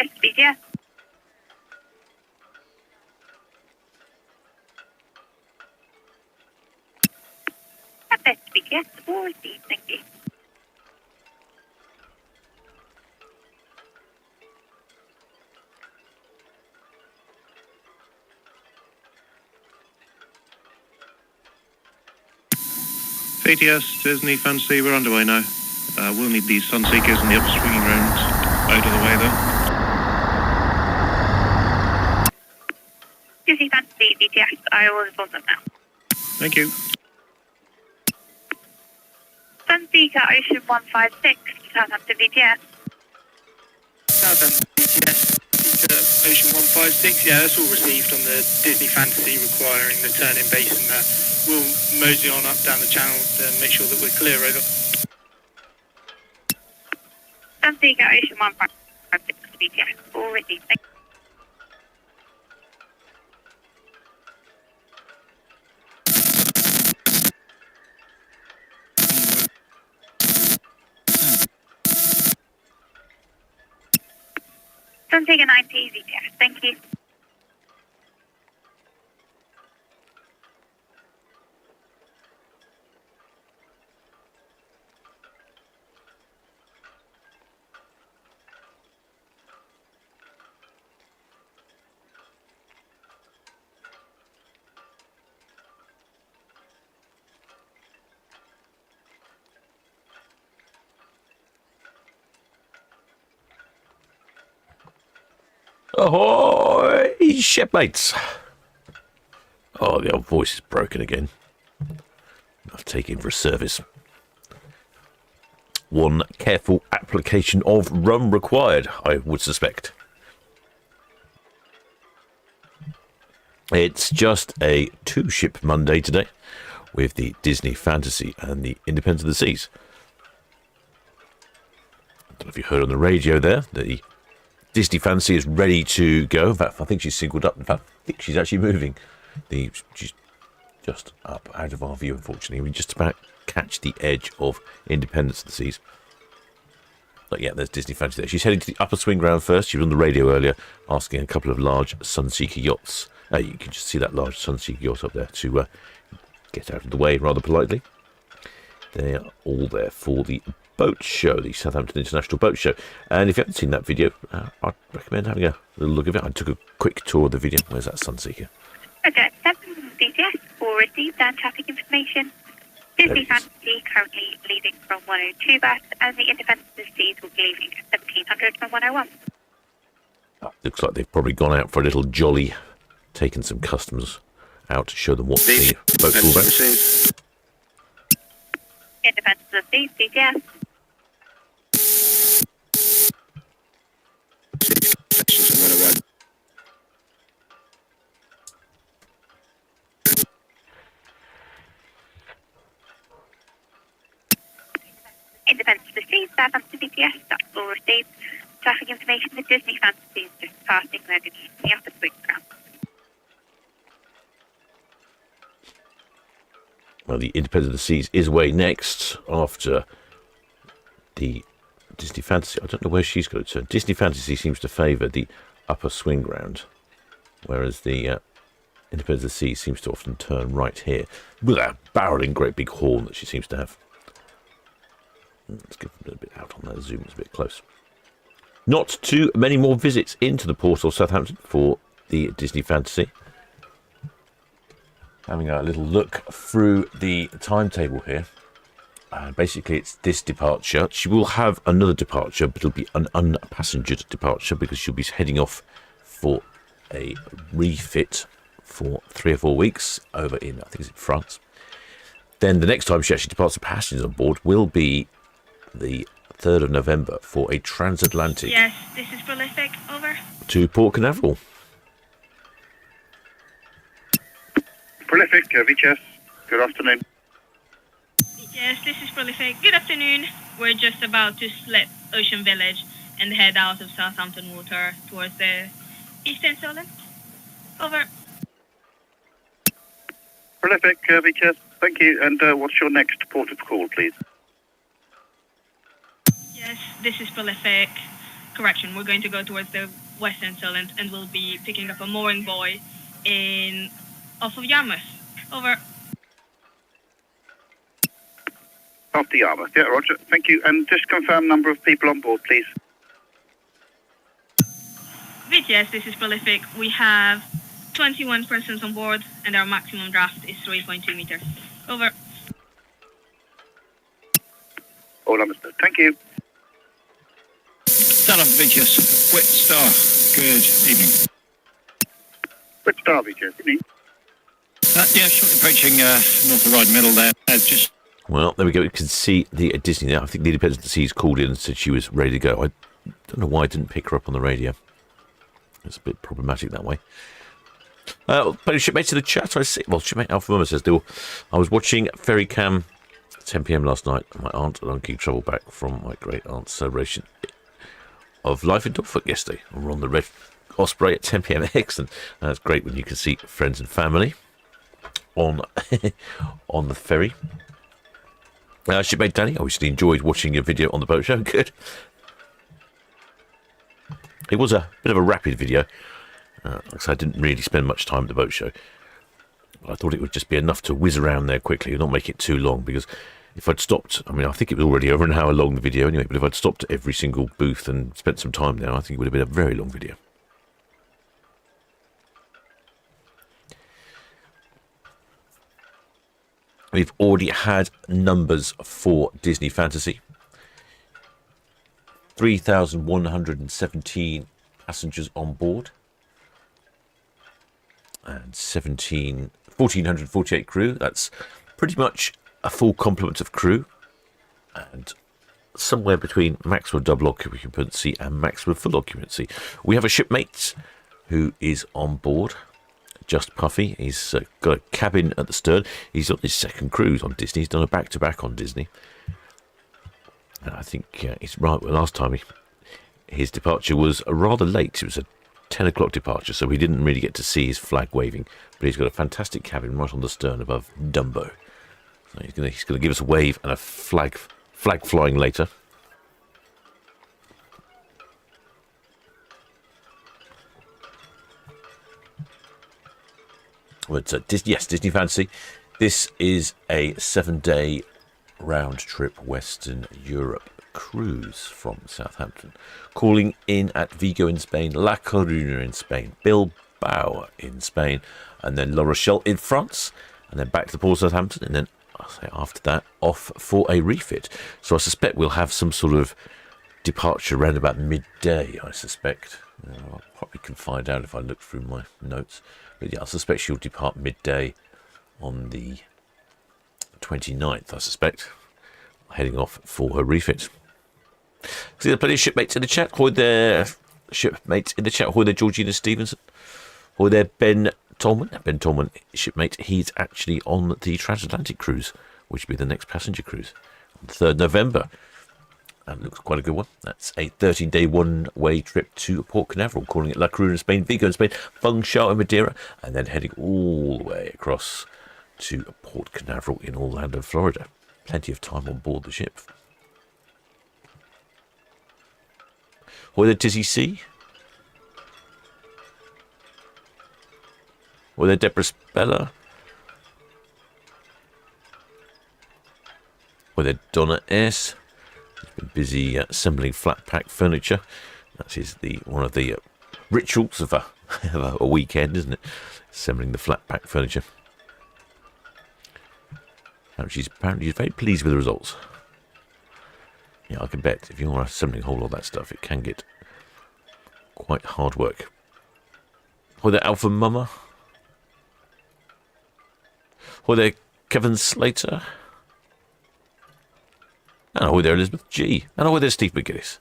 West BGS. At West BGS, all received, thank you. VTS, Disney Fantasy, we're underway now. We'll need these Sunseekers and the upper swinging round out of the way though. Disney Fantasy, VTS, I will inform them now. Thank you. Sunseeker, Ocean 156, Southampton VTS. Southampton VTS, Ocean 156, yeah, that's all received on the Disney Fantasy requiring the turn-in base and that. We'll mosey on up down the channel and make sure that we're clear, over. Sunseeker, Ocean 156, VTS, all received, thank you. Sunseeker 90, VTS, thank you. Ahoy, shipmates! Oh, the old voice is broken again. I've taken for a service. One careful application of rum required, I would suspect. It's just a two-ship Monday today with the Disney Fantasy and the Independence of the Seas. I don't know if you heard on the radio there, the Disney Fantasy is ready to go. In fact, I think she's singled up. In fact, I think she's actually moving. She's just up out of our view, unfortunately. We just about catch the edge of Independence of the Seas. But yeah, there's Disney Fantasy there. She's heading to the upper swing ground first. She was on the radio earlier asking a couple of large Sunseeker yachts. You can just see that large Sunseeker yacht up there to get out of the way rather politely. They are all there for the boat show, the Southampton International Boat Show. And if you haven't seen that video, I'd recommend having a little look at it. I took a quick tour of the video. Where's that Sunseeker? Okay, 7 VTS, all received and traffic information. Disney Fantasy currently leaving from 102 Bath, and the Independence of the Seas will be leaving at 1700 from 101. Looks like they've probably gone out for a little jolly, taken some customers out to show them what the boat's all about. Independence of the Seas, VTS. Independence of the Seas, Southampton VTS, that's all received. Traffic information, the Disney Fantasy is just passing, they're going to use the upper swing ground. Well, the Independence of the Seas is away next after the Disney Fantasy. I don't know where she's going to turn. Disney Fantasy seems to favour the upper swing ground, whereas the Independence of the Seas seems to often turn right here with that barreling great big horn that she seems to have. Let's give a little bit out on that zoom. It's a bit close. Not too many more visits into the port of Southampton for the Disney Fantasy. Having a little look through the timetable here. Basically, it's this departure. She will have another departure, but it'll be an unpassengered departure because she'll be heading off for a refit for 3 or 4 weeks over in, I think it's in France. Then the next time she actually departs the passengers on board will be the 3rd of November for a transatlantic. Yes, this is Prolific, over. To Port Canaveral. Prolific, VTS, good afternoon. Yes, this is Prolific. Good afternoon. We're just about to slip Ocean Village and head out of Southampton water towards the eastern Solent. Over. Prolific, VTS, thank you. And what's your next port of call, please? Yes, this is Prolific. correction, we're going to go towards the western Solent, and we'll be picking up a mooring buoy off of Yarmouth. Over. After Yarmouth. Yeah, roger. Thank you. And just confirm number of people on board, please. VTS, this is Prolific. We have 21 persons on board, and our maximum draft is 3.2 meters. Over. All understood. Thank you. Start off VTS. Wet Star. Good evening. Which star, VTS? Evening. Yeah, shortly approaching North of Ride Middle there. Just. Well, there we go. You can see the Disney there. I think the Independent Seas called in and said she was ready to go. I don't know why I didn't pick her up on the radio. It's a bit problematic that way. But shipmates in the chat, I see. Well, shipmate Alpha Mama says, I was watching Ferry Cam 10 p.m. last night. My aunt and uncle travelled back from my great aunt's celebration of life in Norfolk yesterday. We were on the Red Osprey at 10 p.m. Excellent. That's great when you can see friends and family on on the ferry. Shipmate Danny, I obviously enjoyed watching your video on the boat show. Good. It was a bit of a rapid video, because I didn't really spend much time at the boat show. I thought it would just be enough to whiz around there quickly and not make it too long, because if I'd stopped, I mean, I think it was already over an hour long, the video anyway, but if I'd stopped at every single booth and spent some time there, I think it would have been a very long video. We've already had numbers for Disney Fantasy. 3,117 passengers on board. And 1,448 crew. That's pretty much a full complement of crew. And somewhere between maximum double occupancy and maximum full occupancy. We have a shipmate who is on board. Just Puffy. He's got a cabin at the stern. He's on his second cruise on Disney. He's done a back-to-back on Disney. And I think he's right. Well, last time his departure was rather late. It was a 10 o'clock departure, so we didn't really get to see his flag waving. But he's got a fantastic cabin right on the stern above Dumbo. So he's going to give us a wave and a flag flying later. But Disney Fantasy. This is a 7-day round-trip Western Europe cruise from Southampton. Calling in at Vigo in Spain, La Coruña in Spain, Bilbao in Spain, and then La Rochelle in France, and then back to the port of Southampton, and then I'll say after that off for a refit. So I suspect we'll have some sort of departure around about midday, I suspect. I probably can find out if I look through my notes. But yeah, I suspect she'll depart midday on the 29th, I suspect. Heading off for her refit. See, plenty of shipmates in the chat. Hoy there, shipmates in the chat. Hoy there, Georgina Stevenson. Hoy there, Ben Tolman. Ben Tolman, shipmate. He's actually on the transatlantic cruise, which will be the next passenger cruise on 3rd November. And looks quite a good one. That's a 13-day one-way trip to Port Canaveral, calling it La Coruña in Spain, Vigo in Spain, Funchal in Madeira, and then heading all the way across to Port Canaveral in Orlando, Florida. Plenty of time on board the ship. Or the Dizzy Sea. Or the Deborah Spella. Or the Donna S. He's been busy assembling flat pack furniture. That is one of the rituals of a weekend, isn't it? Assembling the flat pack furniture. She's apparently very pleased with the results. Yeah, I can bet if you're assembling a whole lot of that stuff, it can get quite hard work. Or the Alpha Mama. Or there Kevin Slater. And oh, there Elizabeth G. And oh, there's Steve McGuinness.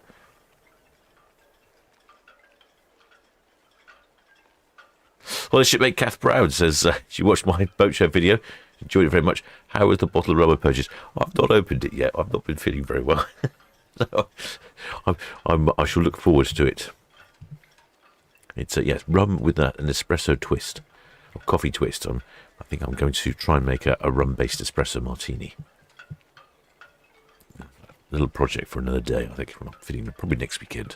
Well, the shipmate Kath Brown says she watched my boat show video. Enjoyed it very much. How was the bottle of rum I purchased? I've not opened it yet. I've not been feeling very well. So I shall look forward to it. It's yes, rum with an espresso twist, or coffee twist. I think I'm going to try and make a rum-based espresso martini. A little project for another day. I think I'm feeling probably next weekend.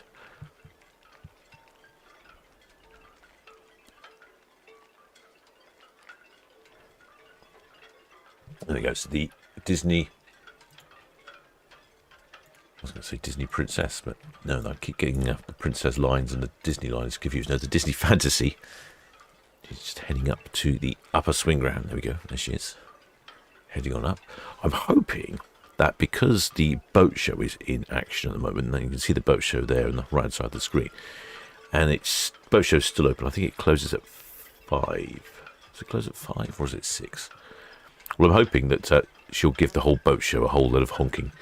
There we go. So the Disney. I was going to say Disney Princess, but no, I keep getting the Princess lines and the Disney lines confused. No, the Disney Fantasy. She's just heading up to the upper swing ground. There we go. There she is. Heading on up. I'm hoping that because the boat show is in action at the moment, and you can see the boat show there on the right side of the screen, and its boat show is still open. I think it closes at 5. Does it close at 5 or is it 6? Well, I'm hoping that she'll give the whole boat show a whole lot of honking.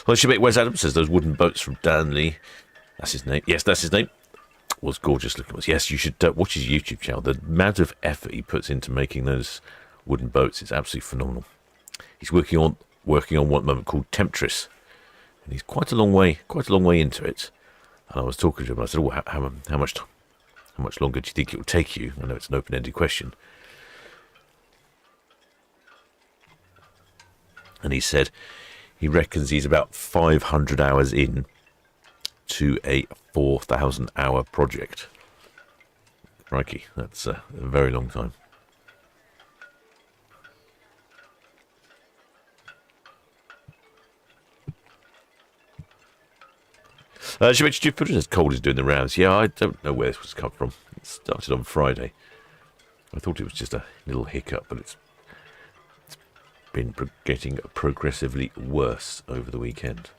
Well, shipmate Wes Adams says those wooden boats from Danley. That's his name. Yes, that's his name. Was gorgeous looking. Yes, you should watch his YouTube channel. The amount of effort he puts into making those wooden boats is absolutely phenomenal. He's working on one at the moment called Temptress, and he's quite a long way into it. And I was talking to him. And I said, "Oh, how much longer do you think it will take you?" I know it's an open-ended question. And he said he reckons he's about 500 hours in to a 4,000-hour project. Crikey, that's a very long time. Did you put it as cold as doing the rounds? Yeah, I don't know where this was come from. It started on Friday. I thought it was just a little hiccup, but it's been getting progressively worse over the weekend.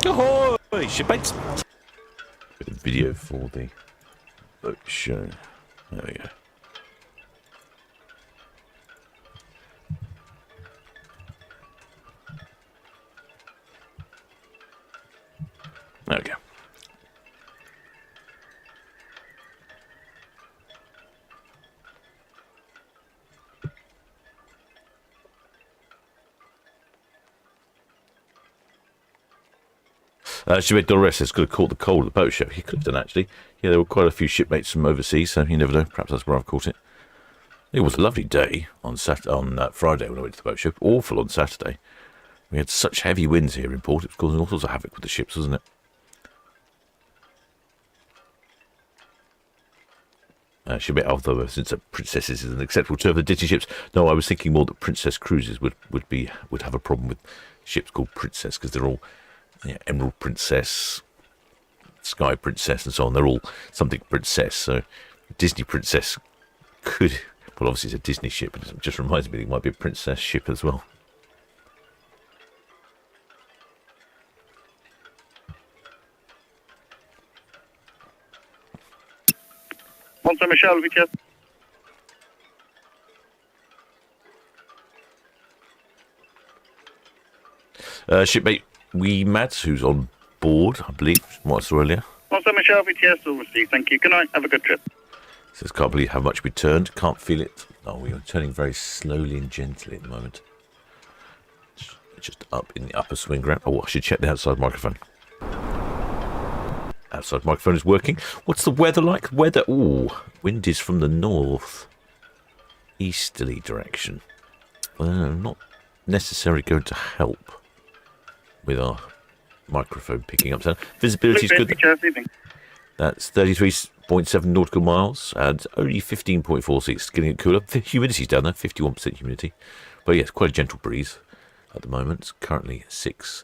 Ahoy, shipmates! Bit of video for the boat show. There we go. There we go. Shipmate Dolores says could have caught the cold at the boat show. He could have done, actually. Yeah, there were quite a few shipmates from overseas, so you never know. Perhaps that's where I've caught it. It was a lovely day on Friday when I went to the boat show. Awful on Saturday. We had such heavy winds here in port. It was causing all sorts of havoc with the ships, wasn't it? Shipmate although since princesses is an acceptable term for Disney ships. No, I was thinking more that Princess Cruises would have a problem with ships called Princess because they're all Emerald Princess, Sky Princess, and so on. They're all something Princess. So Disney Princess could, well, obviously it's a Disney ship, but it just reminds me that it might be a Princess ship as well. Monster Michelle, Vichas. Shipmate Mads, who's on board, I believe, from what I saw earlier. Monster Michelle, Vichas, all received. Thank you. Good night. Have a good trip. Says, can't believe how much we turned. Can't feel it. Oh, we are turning very slowly and gently at the moment. Just up in the upper swing ground. Oh, I should check the outside microphone. Outside microphone is working. What's the weather like? Weather, ooh, wind is from the north. Easterly direction. Not necessarily going to help with our microphone picking up sound. Visibility is good. That's 33.7 nautical miles and only 15.46. Getting it cooler. The humidity's down there, 51% humidity. But yes, quite a gentle breeze at the moment. It's currently 6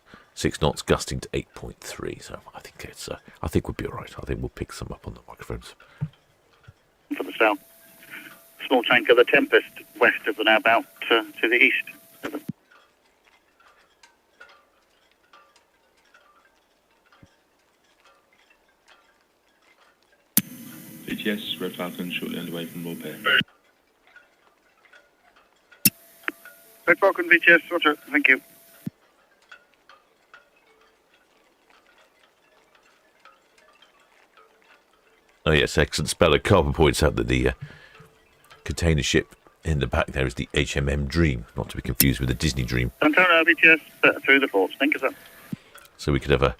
knots, gusting to 8.3. So I think we'll be all right. I think we'll pick some up on the microphones. For the south. Small tanker, the Tempest, west of the now about to the east. BTS, Red Falcon, shortly underway from Morpeth. Red Falcon, VTS, roger, thank you. Oh yes, excellent speller. Carver points out that the container ship in the back there is the HMM Dream, not to be confused with the Disney Dream. Antonio, BTS, through the ports. Thank you, sir. So we could have a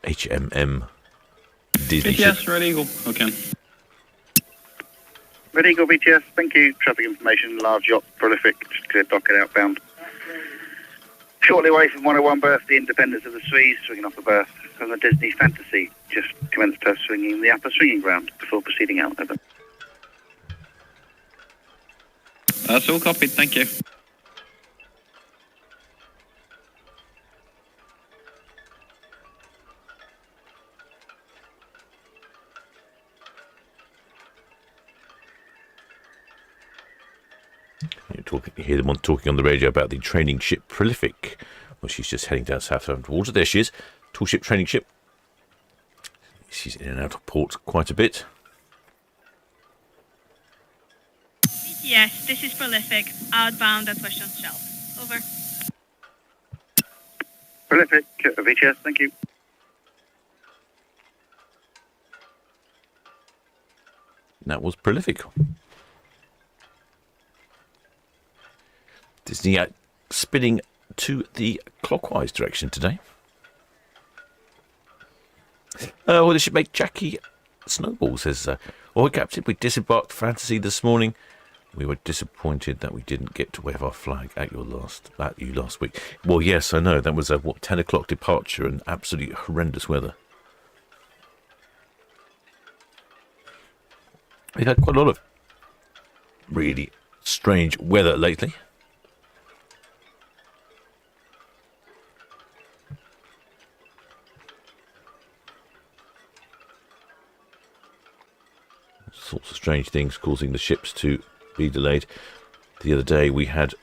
HMM Disney ship. BTS, Red Eagle. Okay. Red Eagle, BTS, thank you. Traffic information, large yacht, prolific, just cleared docket outbound. Shortly away from 101 berth, the Independence of the Suez, swinging off the berth from the Disney Fantasy. Just commenced her swinging the upper swinging ground before proceeding out. Over. That's all copied, thank you. You hear them talking on the radio about the training ship Prolific. Well, she's just heading down Southampton water. There she is. Tall ship, training ship. She's in and out of port quite a bit. Yes, this is Prolific, outbound at Western Shelf. Over. Prolific, VTS, thank you. That was Prolific. Disney spinning to the clockwise direction today. Well, this should make Jackie Snowball says, "Oh, Captain, we disembarked Fantasy this morning. We were disappointed that we didn't get to wave our flag at you last week." Well, yes, I know. That was a 10 o'clock departure and absolutely horrendous weather. We've had quite a lot of really strange weather lately. Sorts of strange things causing the ships to be delayed. The other day we had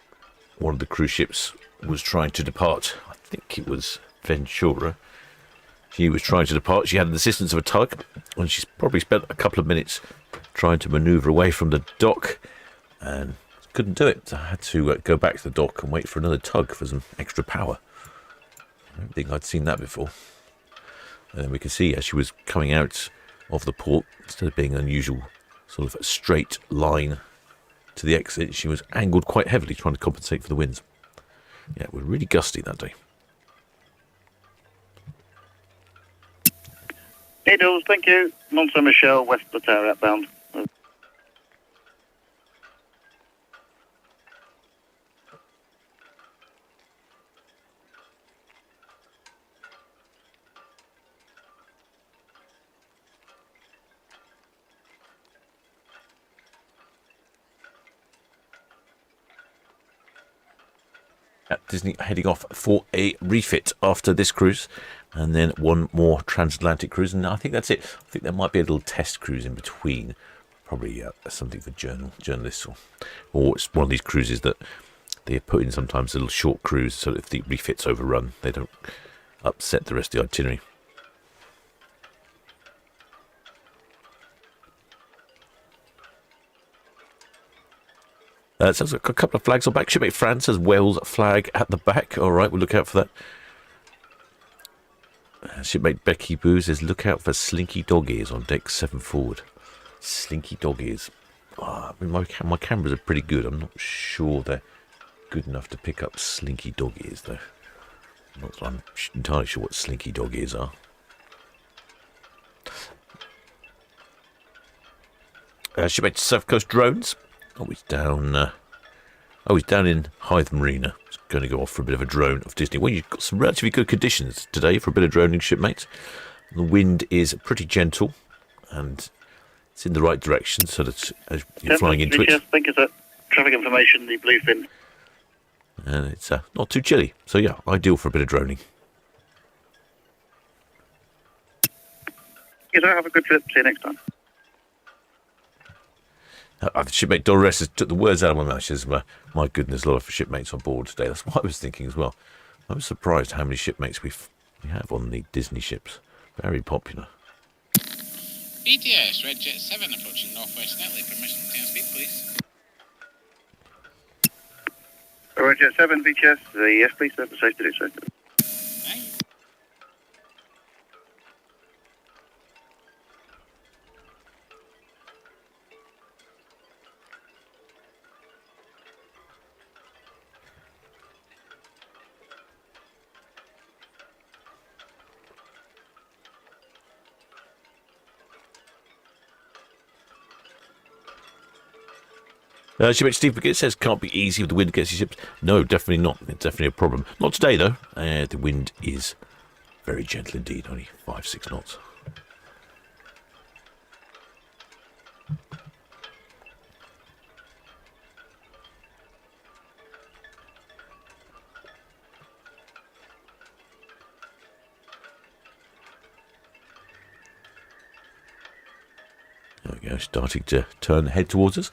one of the cruise ships was trying to depart. I think it was Ventura. She was trying to depart. She had the assistance of a tug, and she's probably spent a couple of minutes trying to manoeuvre away from the dock and couldn't do it. So I had to go back to the dock and wait for another tug for some extra power. I don't think I'd seen that before. And then we could see as she was coming out of the port, instead of being an unusual sort of straight line to the exit, she was angled quite heavily trying to compensate for the winds. Yeah, it was really gusty that day. Needles, thank you. Mont Saint Michel, West Plateau outbound. At Disney heading off for a refit after this cruise, and then one more transatlantic cruise, and I think that's it. I think there might be a little test cruise in between, probably something for journalists, or it's one of these cruises that they put in sometimes, a little short cruise, so that if the refits overrun, they don't upset the rest of the itinerary. Sounds like a couple of flags on back. Shipmate France has Wales flag at the back. All right, we'll look out for that. Shipmate Becky Boo says, "Look out for slinky dog ears on deck 7 forward." Slinky dog ears. I mean, my cameras are pretty good. I'm not sure they're good enough to pick up slinky dog ears, though. I'm not entirely sure what slinky dog ears are. Shipmate South Coast Drones. He's down in Hythe Marina. He's going to go off for a bit of a drone of Disney. Well, you've got some relatively good conditions today for a bit of droning, shipmates. The wind is pretty gentle, and it's in the right direction, so that as you're flying into it. Thank you, sir. Traffic information, the bluefin. And it's not too chilly, so yeah, ideal for a bit of droning. Yes, sir. Have a good trip. See you next time. Shipmate Dolores has took the words out of my mouth. She says, "My goodness, a lot of shipmates on board today." That's what I was thinking as well. I was surprised how many shipmates we have on the Disney ships. Very popular. BTS, Red Jet 7 approaching Northwest Netley. Permission to speed, please. Red Jet 7, BTS. Yes, please, sir. Safe to do so. Shipmate Steve Pickett says, can't be easy with the wind against your ships. No, definitely not. It's definitely a problem. Not today, though. The wind is very gentle indeed, only 5-6 knots. There we go, starting to head towards us.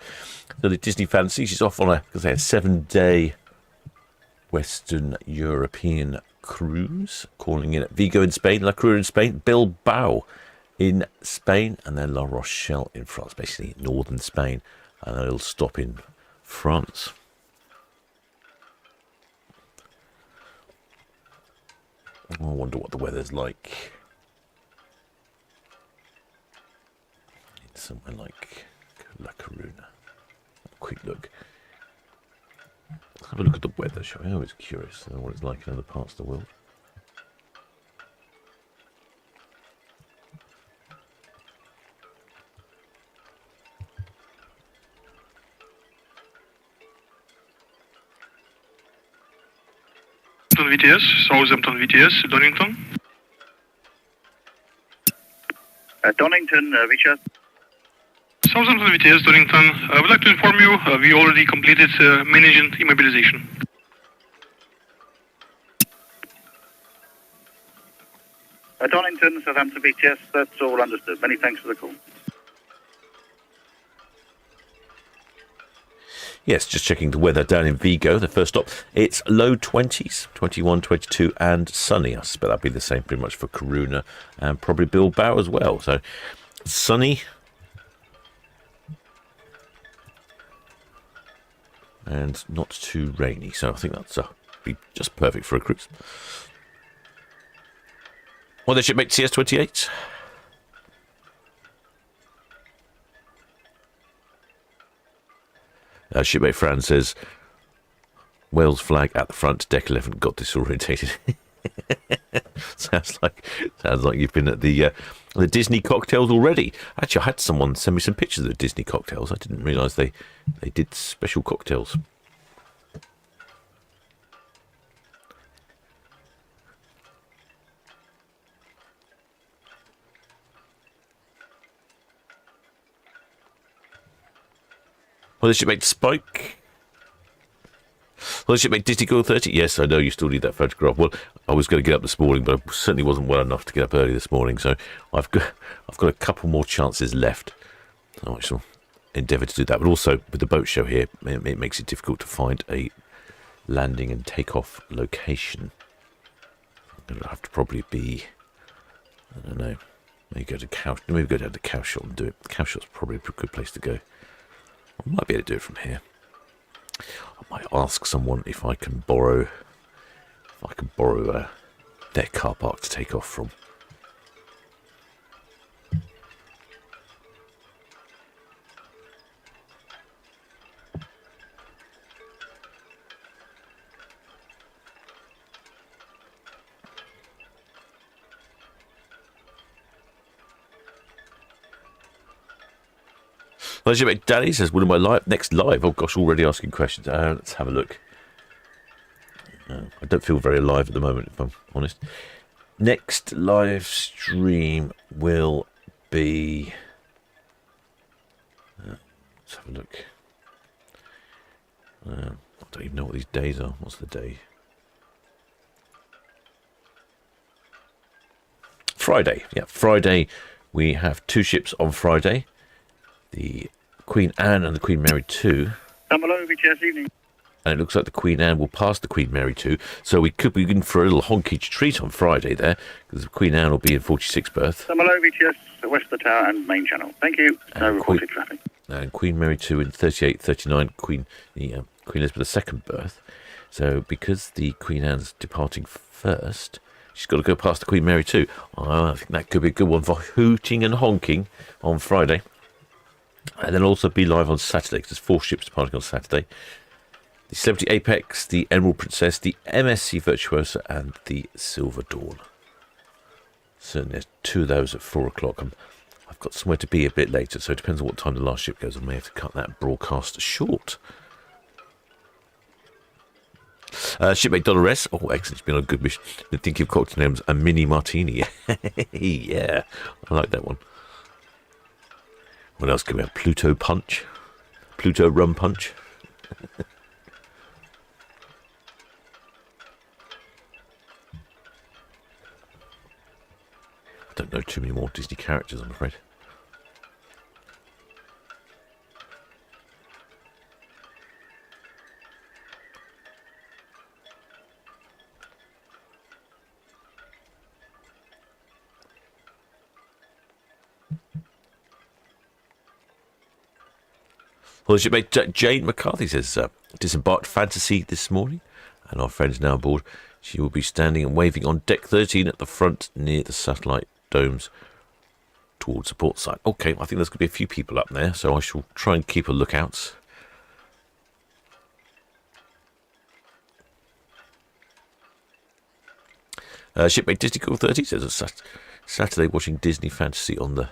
So the Disney Fantasy, she's off on a 7-day Western European cruise, calling in at Vigo in Spain, La Cruz in Spain, Bilbao in Spain, and then La Rochelle in France, basically northern Spain, and then it'll stop in France. I wonder what the weather's like. Somewhere like La Coruna. Quick look. Let's have a look at the weather, shall we? I'm always curious to know what it's like in other parts of the world. VTS, Southampton VTS, Donington. Donington, Richard. Southampton VTS, Donington. I would like to inform you we already completed main engine immobilization. Donington, Southampton VTS, that's all understood. Many thanks for the call. Yes, just checking the weather down in Vigo, the first stop. It's low 20s, 21, 22, and sunny. I suspect that'll be the same pretty much for Coruna and probably Bilbao as well. So, sunny. And not too rainy. So, I think that's be just perfect for a cruise. Well, they should make CS28. Shipmate Fran says, Wales flag at the front, deck 11 got disorientated. sounds like you've been at the Disney cocktails already. Actually, I had someone send me some pictures of the Disney cocktails. I didn't realise they did special cocktails. Well, they should make Spike. Well, they should make Disney Girl 30. Yes, I know you still need that photograph. Well, I was going to get up this morning, but I certainly wasn't well enough to get up early this morning. So I've got a couple more chances left. So I shall endeavour to do that. But also with the boat show here, it makes it difficult to find a landing and takeoff location. I'm going to have to probably be, I don't know, maybe go down to Cowshot and do it. Cowshot's probably a good place to go. I might be able to do it from here. I might ask someone if I can borrow their car park to take off from. Well, Danny says, what am I next live? Oh gosh, already asking questions. Let's have a look. I don't feel very alive at the moment, if I'm honest. Next live stream will be... let's have a look. I don't even know what these days are. What's the day? Friday. Yeah, Friday. We have 2 ships on Friday. The Queen Anne and the Queen Mary 2. Hello, VTS evening. And it looks like the Queen Anne will pass the Queen Mary 2. So we could be in for a little honky treat on Friday there, because the Queen Anne will be in 46 berth. Hello, VTS, west of the tower and main channel. Thank you. No reported traffic. And Queen Mary 2 in 38, 39, Queen Elizabeth II berth. So because the Queen Anne's departing first, she's got to go past the Queen Mary 2. I think that could be a good one for hooting and honking on Friday. And then also be live on Saturday, because there's 4 ships departing on Saturday. The Celebrity Apex, the Emerald Princess, the MSC Virtuosa, and the Silver Dawn. Certainly there's 2 of those at 4 o'clock. I've I've got somewhere to be a bit later, so it depends on what time the last ship goes. I may have to cut that broadcast short. Shipmate $S. Oh, excellent. It's been on a good mission. I think you've cocktail names a mini martini. Yeah, I like that one. What else can we have? Pluto Punch. Pluto Rum Punch. I don't know too many more Disney characters, I'm afraid. Well, the shipmate Jane McCarthy says, disembarked Fantasy this morning, and our friend's now aboard. She will be standing and waving on deck 13 at the front near the satellite domes towards the port side. Okay, I think there's going to be a few people up there, so I shall try and keep a lookout. Shipmate Disney Cool 30 says, Saturday watching Disney Fantasy on the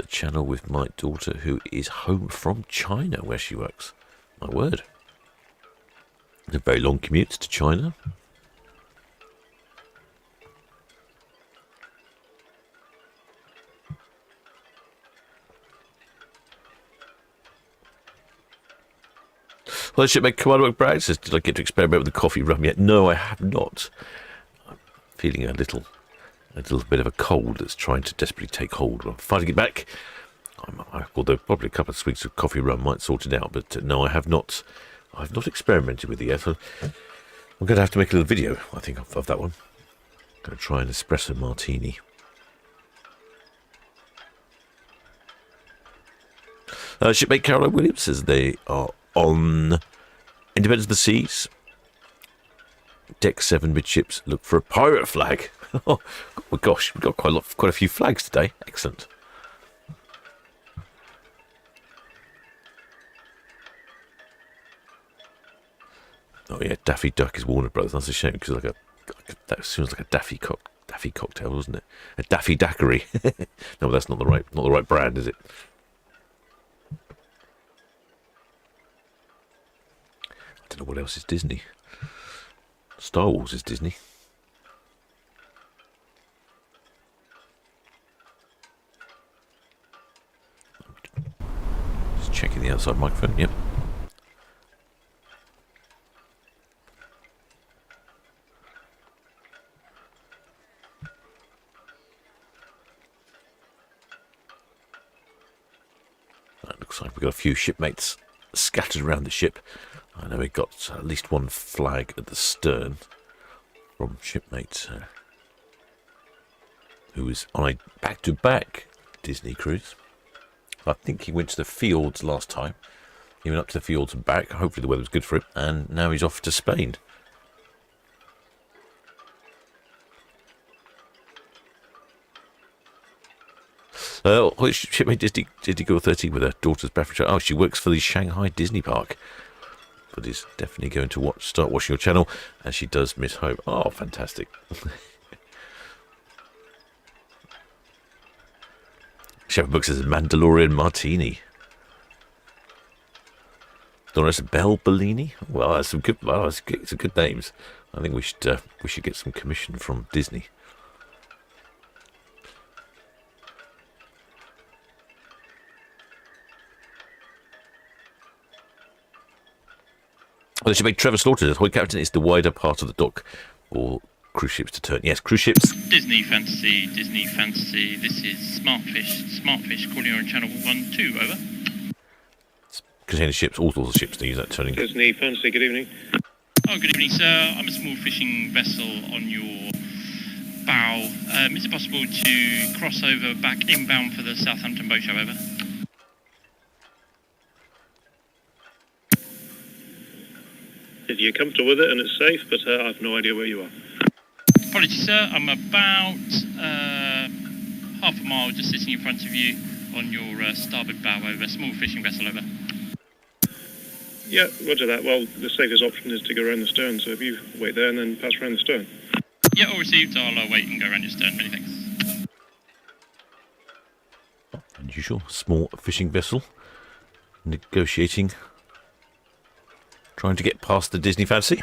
channel with my daughter, who is home from China, where she works. My word. It's a very long commute to China. Well, shipmate Commander McBride says, did I get to experiment with the coffee rum yet? No, I have not. I'm feeling a little bit of a cold that's trying to desperately take hold. I'm fighting it back. Although probably a couple of sweets of coffee rum might sort it out, but no, I have not. I've not experimented with it yet. I'm going to have to make a little video, I think, of that one. I'm going to try an espresso martini. Shipmate Caroline Williams says they are on Independence of the Seas. Deck 7 midships look for a pirate flag. Oh my gosh, we've got quite a few flags today. Excellent. Oh yeah, Daffy Duck is Warner Brothers. That's a shame because that sounds like a Daffy cocktail, wasn't it? A Daffy Daiquiri. No, that's not the right brand, is it? I don't know what else is Disney. Star Wars is Disney. Just checking the outside microphone. Yep. Looks like we've got a few shipmates scattered around the ship. I know we've got at least one flag at the stern from shipmates who was on a back-to-back Disney cruise. I think he went to the fields last time. He went up to the fields and back. Hopefully the weather was good for him. And now he's off to Spain. Shipmate Disney Girl 30 with her daughter's beverage. Oh, she works for the Shanghai Disney Park. But is definitely going to start watching your channel, as she does miss home. Oh, fantastic. Shepherd Book says Mandalorian Martini. Doris Bell Bellini. Well, that's some good. Well, it's good names. I think we should get some commission from Disney. Well, they should make Trevor Slaughter as Hoy Captain. It's the wider part of the dock for cruise ships to turn. Yes, cruise ships. Disney Fantasy. This is Smartfish calling on channel 12, over. Container ships, all sorts of ships, they use that turning. Disney Fantasy, good evening. Oh, good evening, sir. I'm a small fishing vessel on your bow. Is it possible to cross over back inbound for the Southampton boat show, over? If you're comfortable with it and it's safe, but I have no idea where you are. Apologies, sir. I'm about half a mile just sitting in front of you on your starboard bow, over. Small fishing vessel, over. Yeah, roger that. Well, the safest option is to go around the stern, so if you wait there and then pass around the stern. Yeah, all received. I'll wait and go around your stern. Many thanks. Unusual small fishing vessel negotiating, trying to get past the Disney Fantasy.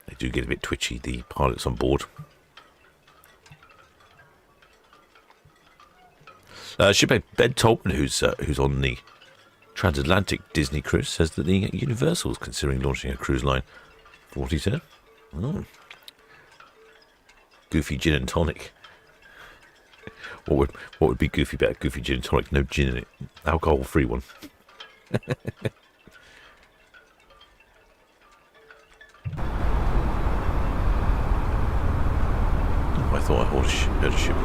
They do get a bit twitchy, the pilots on board. Shipmate Ben Tolman, who's on the transatlantic Disney cruise, says that the Universal is considering launching a cruise line. What he said? Oh. Goofy gin and tonic. What would be goofy about goofy gin and tonic? No gin in it. Alcohol-free one. I thought I heard a ship.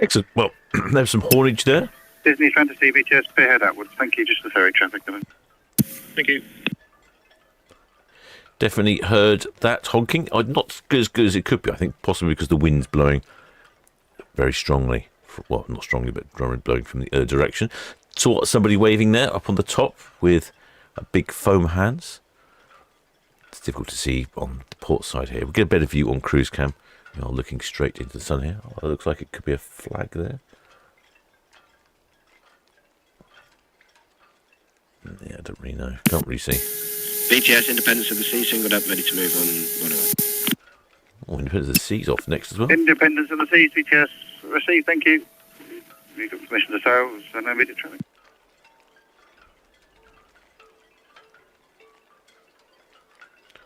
Excellent. Well, there's some haulage there. Disney Fantasy BTS, spearhead outwards. Thank you. Just the ferry traffic. Thank you. Definitely heard that honking. Not as good as it could be, I think, possibly because the wind's blowing very strongly. Well, not strongly, but blowing from the other direction. Saw somebody waving there up on the top with a big foam hands. It's difficult to see on the port side here. We'll get a better view on cruise cam. We are looking straight into the sun here. Oh, it looks like it could be a flag there. Yeah, I don't really know. Can't really see. BTS, Independence of the Sea, singled up, ready to move on 101. Oh, Independence of the Sea's off next as well. Independence of the Seas, BTS, received, thank you. We've got permission to sail, so no immediate traffic.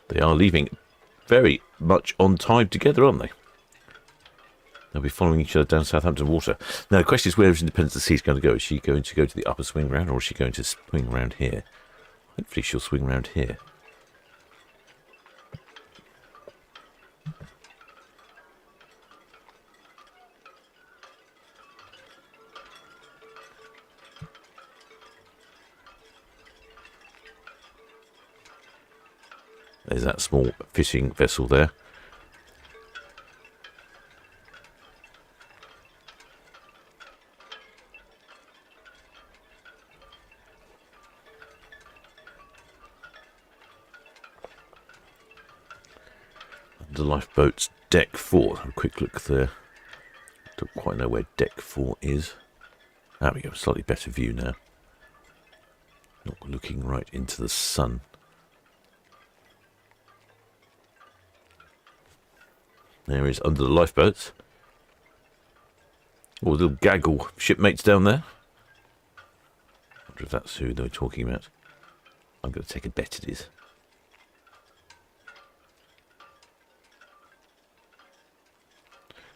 They are leaving very much on time together, aren't they? They'll be following each other down Southampton water. Now, the question is, where is Independence of the Sea going to go? Is she going to go to the upper swing round, or is she going to swing around here? Hopefully she'll swing around here. There's that small fishing vessel there. The lifeboat's deck 4. Have a quick look there. Don't quite know where deck 4 is. There we go, slightly better view now. Not looking right into the sun. There is under the lifeboats. Oh, a little gaggle of shipmates down there. I wonder if that's who they're talking about. I'm going to take a bet it is.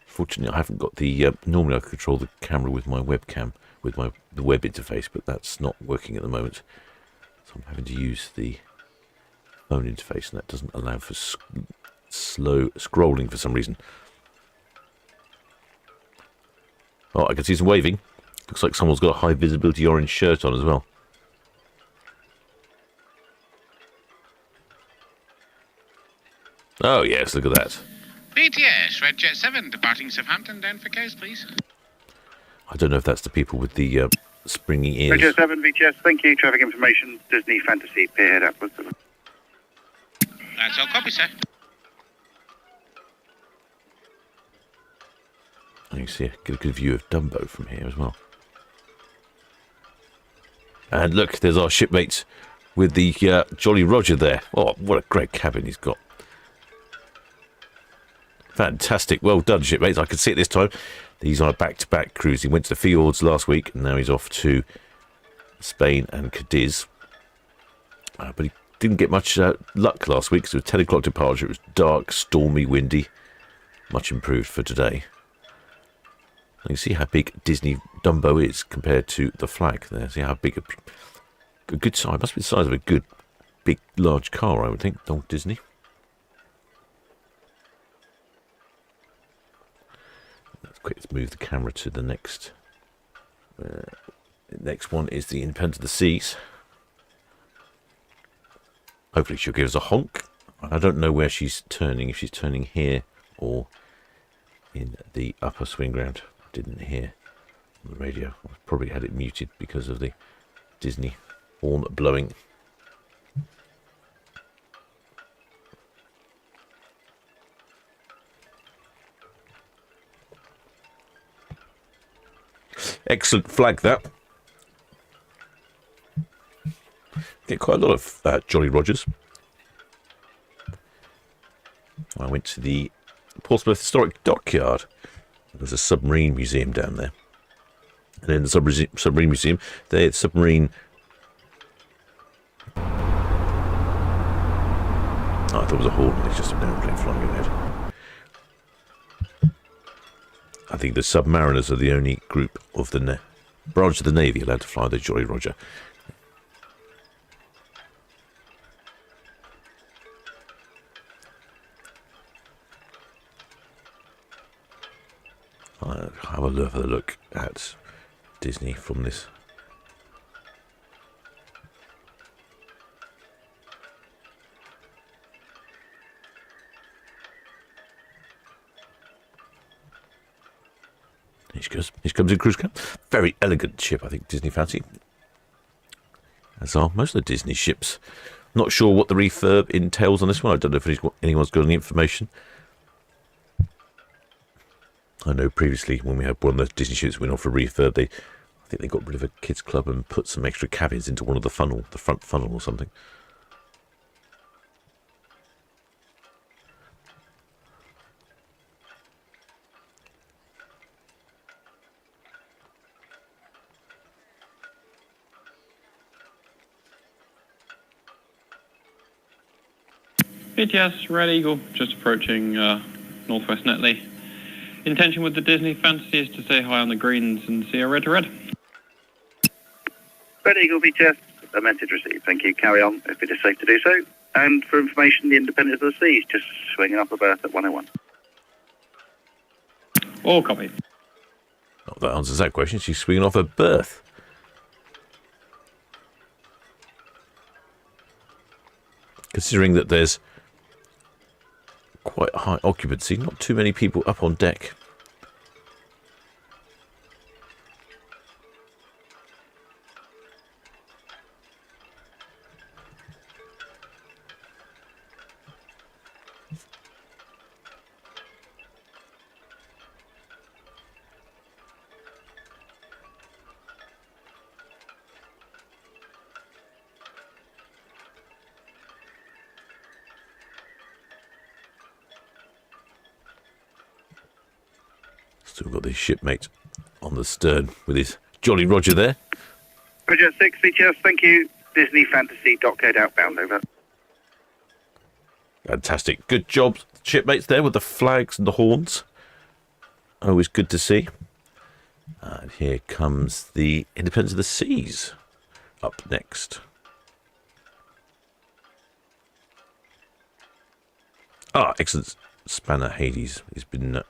Fortunately, I haven't got the... normally I control the camera with my webcam, with the web interface, but that's not working at the moment. So I'm having to use the phone interface, and that doesn't allow for slow scrolling for some reason. Oh, I can see some waving. Looks like someone's got a high visibility orange shirt on as well. Oh yes, look at that. BTS, Red Jet 7, departing Southampton, down for Coast, please. I don't know if that's the people with the springy ears. Red Jet 7, VTS, thank you. Traffic information, Disney Fantasy, Pierhead upwards. That's all copy, sir. You can see get a good view of Dumbo from here as well. And look, there's our shipmates with the Jolly Roger there. Oh, what a great cabin he's got. Fantastic. Well done, shipmates. I can see it this time. He's on a back-to-back cruise. He went to the fjords last week, and now he's off to Spain and Cadiz. But he didn't get much luck last week, because it was 10 o'clock departure. It was dark, stormy, windy. Much improved for today. You can see how big Disney Dumbo is compared to the flag there. See how big a good size. Must be the size of a good, big, large car, I would think. Old Disney. Let's move the camera to the next. The next one is the Independence of the Seas. Hopefully she'll give us a honk. I don't know where she's turning, if she's turning here or in the upper swing ground. I didn't hear on the radio. I probably had it muted because of the Disney horn blowing. Excellent flag, that. Get quite a lot of Jolly Rogers. I went to the Portsmouth Historic Dockyard. There's a submarine museum down there. And in the submarine museum, the submarine... Oh, I thought it was a horn. It's just an aeroplane flying ahead. I think the submariners are the only group of the branch of the Navy allowed to fly the Jolly Roger. I'll have a look at Disney from this. Here comes in cruise camp. Very elegant ship, I think, Disney Fancy. As are most of the Disney ships. Not sure what the refurb entails on this one. I don't know if anyone's got any information. I know previously when we had one of the Disney ships went off for refurb, I think they got rid of a kids club and put some extra cabins into one of the front funnel or something. BTS, Red Eagle, just approaching Northwest Netley. Intention with the Disney Fantasy is to say hi on the greens and see a red to red. Red Eagle, BTS, a message received. Thank you. Carry on if it is safe to do so. And for information, the Independence of the Seas just swinging off the berth at 101. All copy. Oh, that answers that question. She's swinging off her berth. Considering that there's quite high occupancy, not too many people up on deck. Still got the shipmate on the stern with his Jolly Roger there. Roger 6, VTS, thank you. Disney Fantasy, dot code outbound, over. Fantastic. Good job, shipmates there with the flags and the horns. Always good to see. And here comes the Independence of the Seas up next. Ah, excellent. Spanner Hades. He's been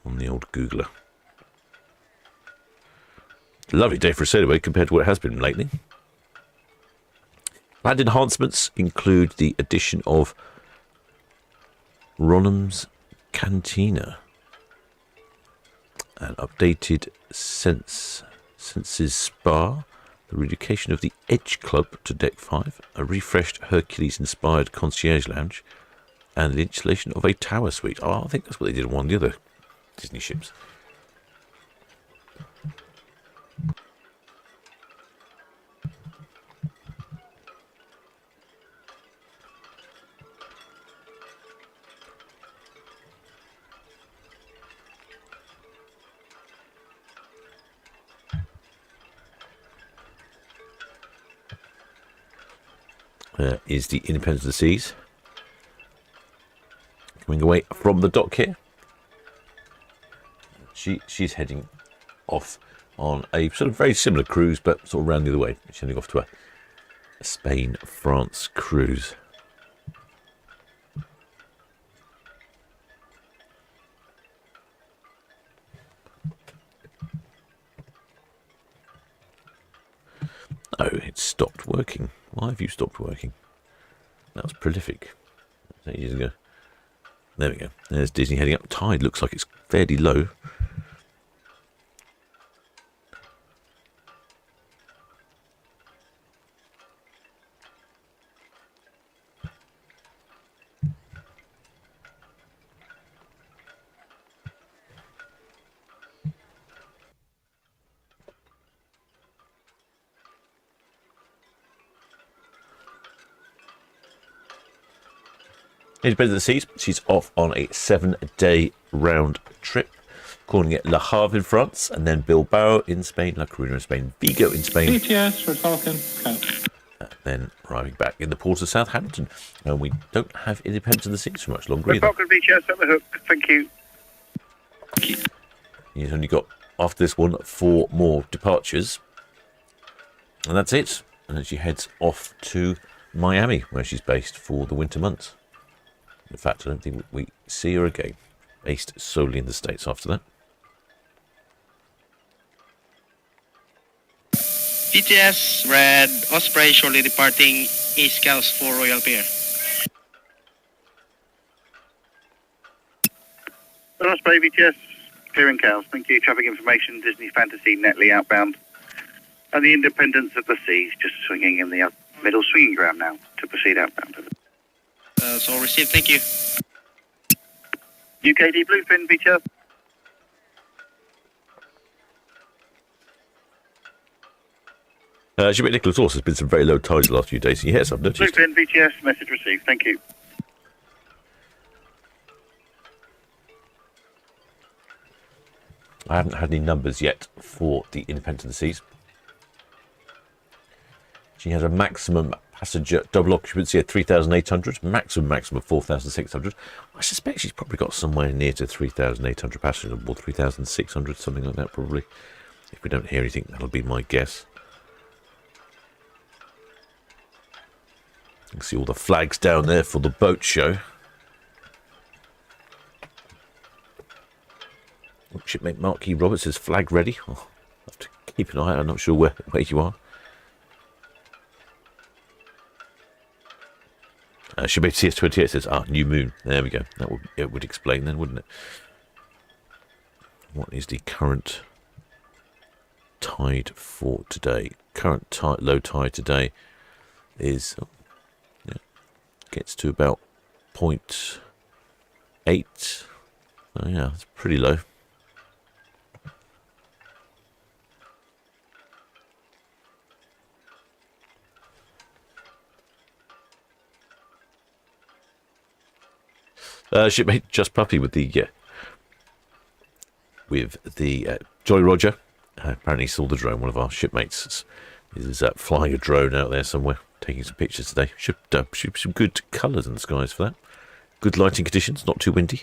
on the old Googler. Lovely day for a sailaway compared to what it has been lately. Land enhancements include the addition of Ronham's Cantina, an updated Senses Spa, the relocation of the Edge Club to Deck 5, a refreshed Hercules-inspired concierge lounge, and the installation of a tower suite. Oh, I think that's what they did on one of the other Disney ships. Is the Independence of the Seas coming away from the dock here. She's heading off on a sort of very similar cruise, but sort of round the other way. She's heading off to a Spain-France cruise. Oh, it stopped working. Why have you stopped working? That was prolific. Ages ago. There we go. There's Disney heading up. Tide looks like it's fairly low. Independence of the Seas, she's off on a 7-day round trip, calling it Le Havre in France, and then Bilbao in Spain, La Coruña in Spain, Vigo in Spain. BTS, Red Falcon, Then arriving back in the port of Southampton. And we don't have Independence of the Seas for much longer Red either. Falcon VHS on the hook. Thank you. You've only got, after this one, 4 more departures. And that's it. And then she heads off to Miami, where she's based for the winter months. In fact, I don't think we see her again. Based solely in the States after that. VTS, Red Osprey, shortly departing East Coast for Royal Pier. Red Osprey VTS, clearing cows. Thank you. Traffic information, Disney Fantasy, Netley outbound. And the Independence of the Seas, just swinging in the middle swinging ground now to proceed outbound. So received, thank you. UKD Bluefin VTS. Shipmate Nicholas also has been some very low tides the last few days. Yes, I've noticed. Bluefin VTS, message received. Thank you. I haven't had any numbers yet for the Independence of the Seas. She has a maximum passenger double occupancy at 3,800, maximum of 4,600. I suspect she's probably got somewhere near to 3,800 passengers, or 3,600, something like that probably. If we don't hear anything, that'll be my guess. You can see all the flags down there for the boat show. Shipmate Mark E. Roberts says flag ready. I'll have to keep an eye out. I'm not sure where you are. Shipmate CS28 says, new moon. There we go. It would explain then, wouldn't it? What is the current tide for today? Current tide, low tide today is gets to about 0.8. Oh yeah, it's pretty low. Shipmate Just Puppy with the Jolly Roger. Apparently saw the drone. One of our shipmates is flying a drone out there somewhere, taking some pictures today. Should be some good colours in the skies for that. Good lighting conditions, not too windy.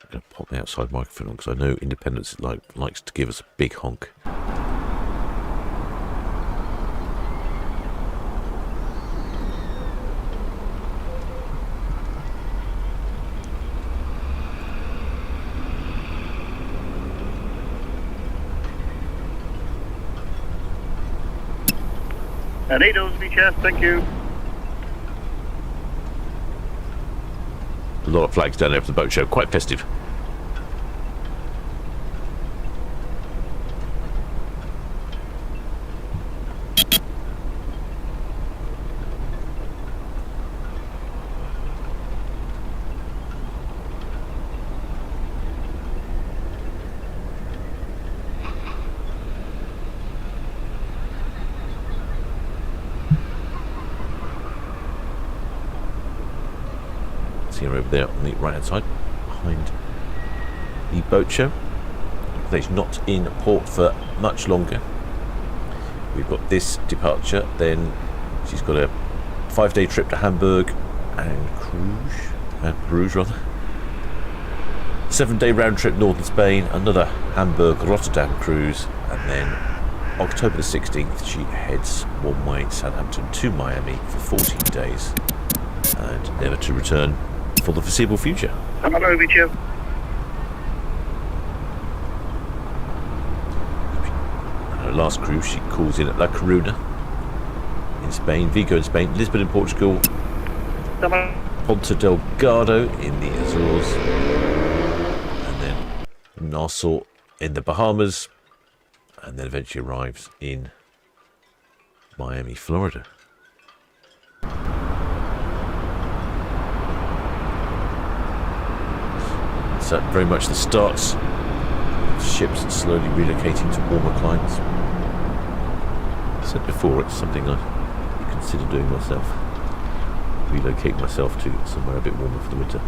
I'm going to pop the outside microphone on because I know Independence likes to give us a big honk. Needles, VHS, thank you. A lot of flags down there for the boat show, quite festive. Over there on the right hand side behind the boat show. It's not in port for much longer. We've got this departure, then she's got a 5-day trip to Hamburg and Bruges rather. 7-day round trip northern Spain, another Hamburg Rotterdam cruise, and then October the 16th she heads one way Southampton to Miami for 14 days and never to return for the foreseeable future. Hello, VHF. Her last cruise she calls in at La Coruna in Spain, Vigo in Spain, Lisbon in Portugal, Ponta Delgado in the Azores, and then Nassau in the Bahamas, and then eventually arrives in Miami, Florida. So very much the starts of ships slowly relocating to warmer climates. I said before, it's something I consider doing myself. Relocate myself to somewhere a bit warmer for the winter.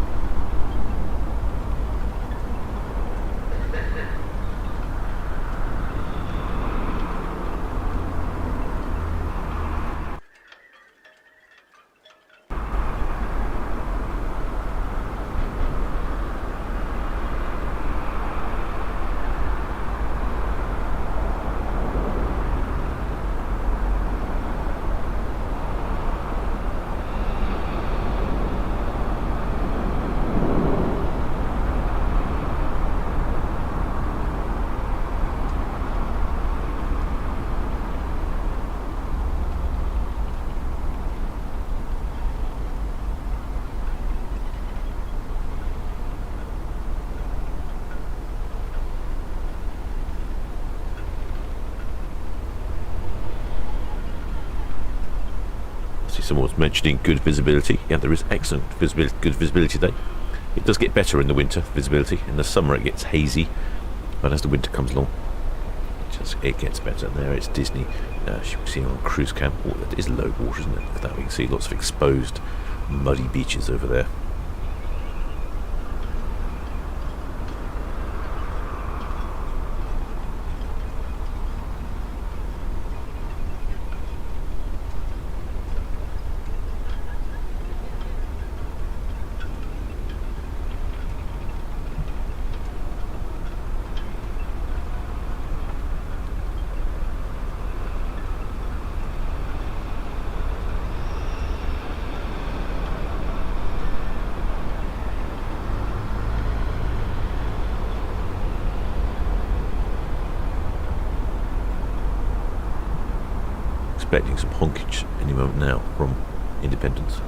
Someone was mentioning good visibility. Yeah, there is excellent visibility, good visibility there. It does get better in the winter, visibility. In the summer it gets hazy, but as the winter comes along, it gets better. There it's Disney. You can see on cruise camp. Oh, that is low water, isn't it? That we can see lots of exposed, muddy beaches over there. Expecting some honkage any moment now from Independence.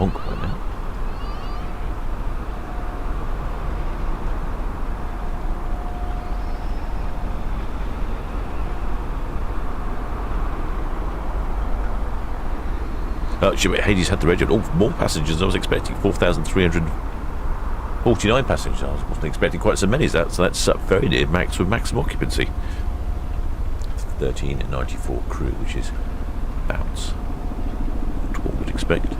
honk by now. Hades had the radio. Oh, more passengers than I was expecting. 4,349 passengers. I wasn't expecting quite so many as that. So that's very near maximum occupancy. 1394 crew, which is about what one would expect.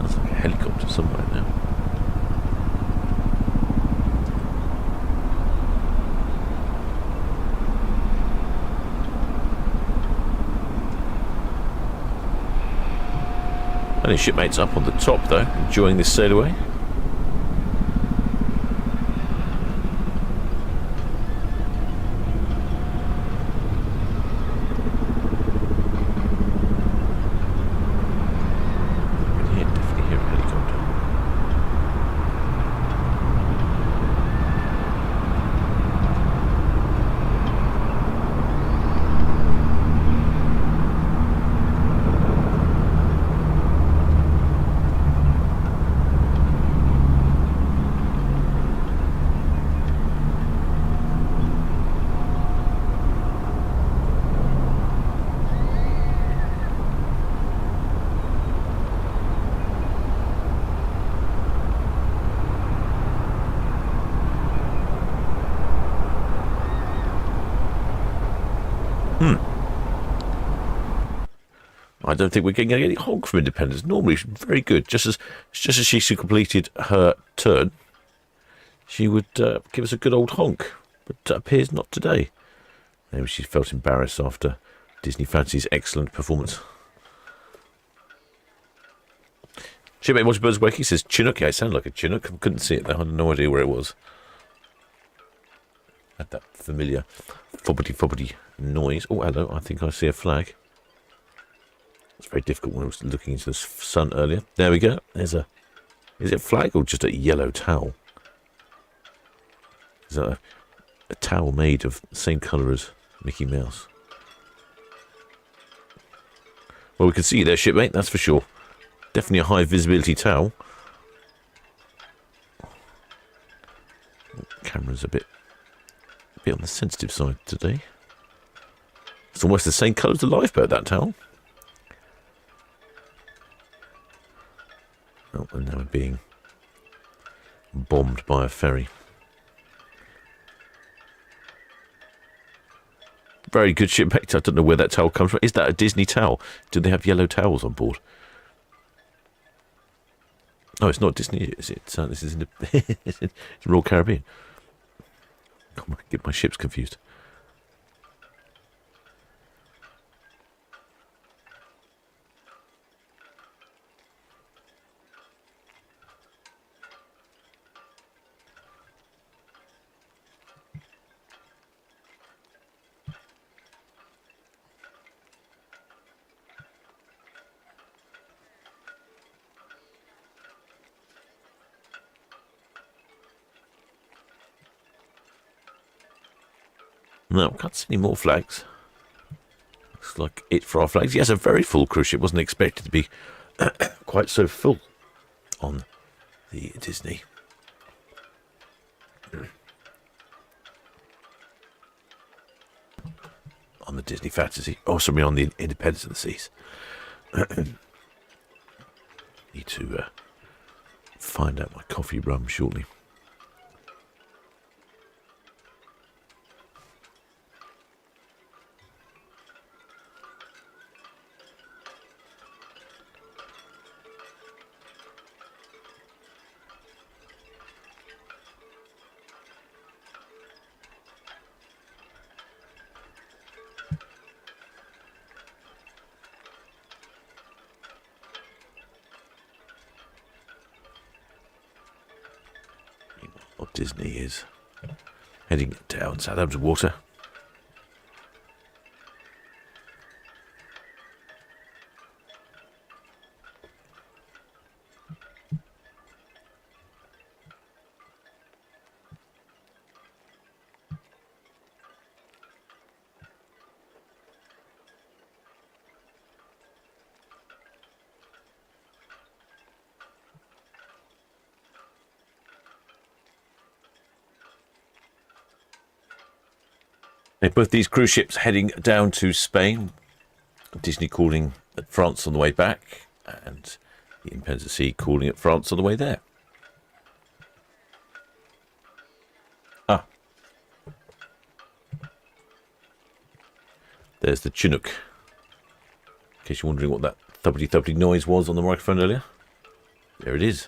That's like a helicopter somewhere now. And his shipmates up on the top, though, enjoying this sailaway. Yeah, definitely hear a helicopter. I don't think we're getting any honk from Independence. Normally, she's very good. Just as she completed her turn, she would give us a good old honk. But appears not today. Maybe she felt embarrassed after Disney Fantasy's excellent performance. Shipmate Watch Birds Wakey says Chinook. Yeah, it sounded like a Chinook. I couldn't see it though. I had no idea where it was. Had that familiar fobbity noise. Oh, hello. I think I see a flag. It's very difficult when I was looking into the sun earlier. There we go. There's a... Is it a flag or just a yellow towel? Is that a towel made of the same colour as Mickey Mouse? Well, we can see you there, shipmate, that's for sure. Definitely a high visibility towel. Camera's a bit on the sensitive side today. It's almost the same colour as the lifeboat, that towel. Oh, and now we're being bombed by a ferry. Very good shipmate. I don't know where that towel comes from. Is that a Disney towel? Do they have yellow towels on board? Oh, it's not Disney, is it? This is in the Royal Caribbean. I get my ships confused. No, can't see any more flags. Looks like it for our flags. Yes, a very full cruise ship. Wasn't expected to be quite so full on the Disney. On the Disney Fantasy. Oh, sorry, on the Independence of the Seas. Need to find out my coffee rum shortly. Disney is heading down Southampton water. Both these cruise ships heading down to Spain. Disney calling at France on the way back, and the Independence of the Sea calling at France on the way there. There's the Chinook. In case you're wondering what that thubbity noise was on the microphone earlier. There it is.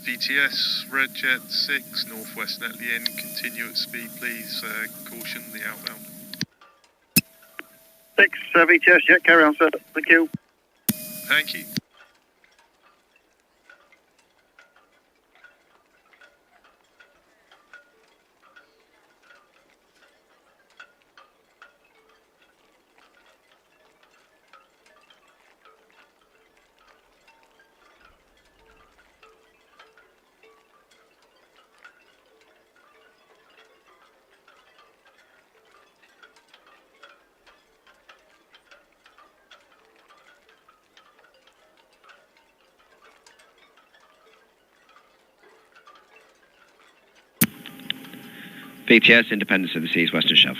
VTS, Red Jet 6, Northwest Netley in, continue at speed please, caution the outbound. 6, VTS, yeah, carry on sir, thank you. Thank you. VTS, Independence of the Seas, Western Shelf.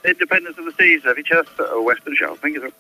Independence of the Seas, VTS, Western Shelf, thank you sir.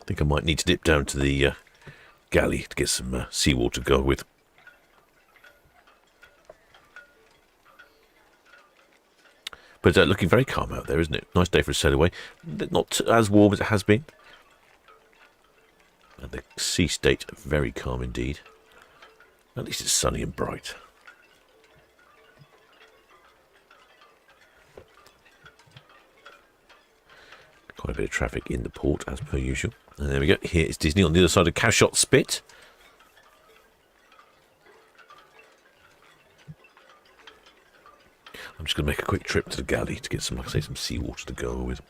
I think I might need to dip down to the galley to get some seawater to go with. But looking very calm out there, isn't it? Nice day for a sailaway. Not as warm as it has been. And the sea state very calm indeed. At least it's sunny and bright. Quite a bit of traffic in the port as per usual. And there we go. Here is Disney on the other side of Cowshot Spit. I'm just going to make a quick trip to the galley to get some, like I say, some seawater to go with.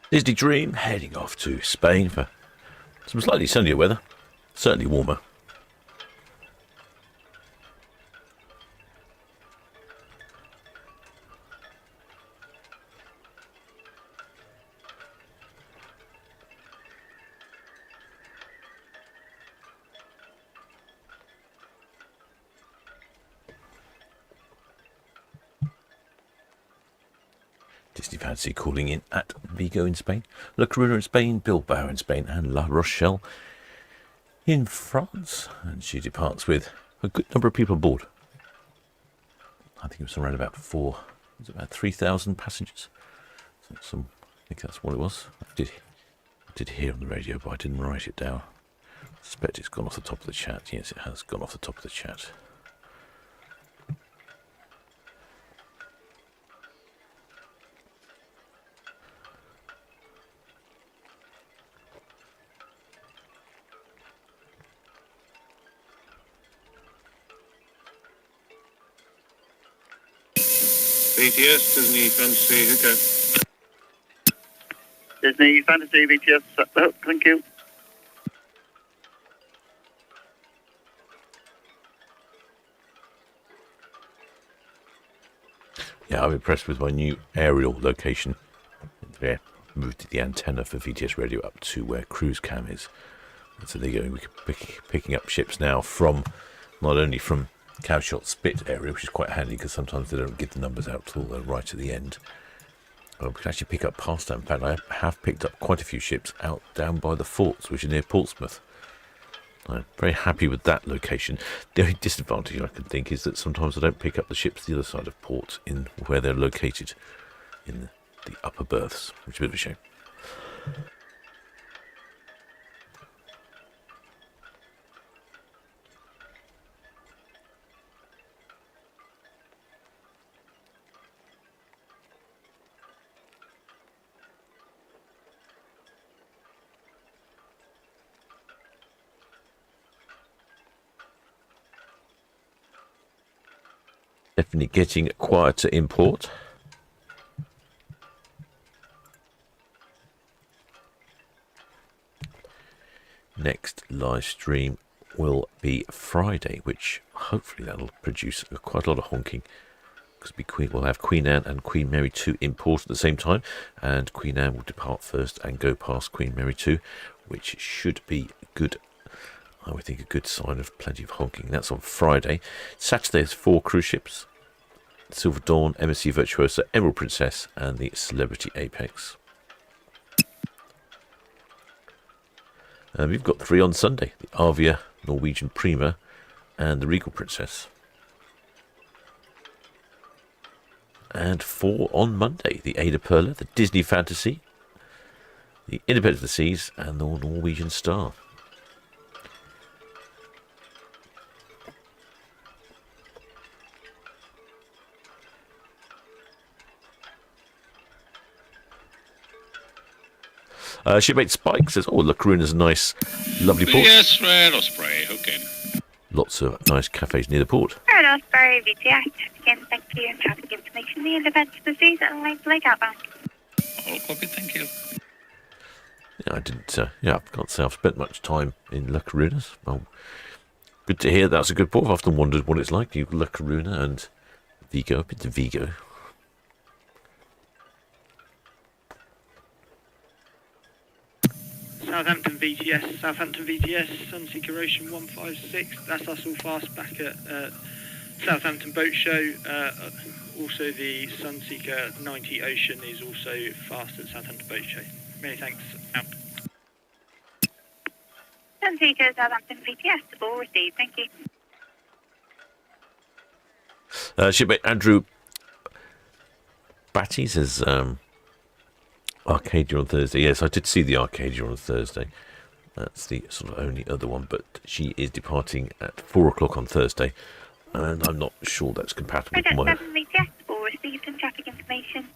Disney Dream heading off to Spain for some slightly sunnier weather, certainly warmer. Disney Fantasy calling in at Vigo in Spain, La Coruña in Spain, Bilbao in Spain, and La Rochelle in France. And she departs with a good number of people aboard. I think it was around about 3,000 passengers. I think that's what it was. I did hear on the radio, but I didn't write it down. I suspect it's gone off the top of the chat. Yes, it has gone off the top of the chat. VTS, Disney Fantasy, Hooker. Disney Fantasy VTS, thank you. Yeah, I'm impressed with my new aerial location. Yeah, moved the antenna for VTS radio up to where cruise cam is. And so there you go. We're picking up ships now from, not only from Cowshot Spit area, which is quite handy because sometimes they don't give the numbers out till they're right at the end. We can actually pick up past that. In fact, I have picked up quite a few ships out down by the forts, which are near Portsmouth. I'm very happy with that location. The only disadvantage I can think is that sometimes I don't pick up the ships the other side of port in where they're located in the upper berths, which is a bit of a shame. Definitely getting quieter in port. Next live stream will be Friday, which hopefully that'll produce quite a lot of honking. Because we'll have Queen Anne and Queen Mary 2 in port at the same time, and Queen Anne will depart first and go past Queen Mary 2, which should be good. I would think a good sign of plenty of honking. That's on Friday. Saturday is 4 cruise ships: Silver Dawn, MSC Virtuosa, Emerald Princess, and the Celebrity Apex. We've got 3 on Sunday: the Avia, Norwegian Prima, and the Regal Princess. And 4 on Monday: the Ada Perla, the Disney Fantasy, the Independence of the Seas, and the Norwegian Star. Shipmate Spike says, "Oh, La Coruña's a nice, lovely port. Yes, Red Osprey, okay. Lots of nice cafes near the port." Red Osprey, VTS, again, thank you, and traffic information, the Independence of the Seas, and Lake outbound. All copied, thank you. Yeah, I didn't, I can't say I've spent much time in La Coruña. Well, good to hear that's a good port. I've often wondered what it's like. You La Coruña and Vigo, I've been to Vigo. Southampton VTS, Sunseeker Ocean 156. That's us all fast back at Southampton Boat Show. Also, the Sunseeker 90 Ocean is also fast at Southampton Boat Show. Many thanks. Out. Sunseeker, Southampton VTS, all received. Thank you. Shipmate Andrew Batty says, Arcadia on Thursday. Yes, I did see the Arcadia on Thursday. That's the sort of only other one, but she is departing at 4 o'clock on Thursday, and I'm not sure that's compatible with my... 7 VTS, all received and traffic information.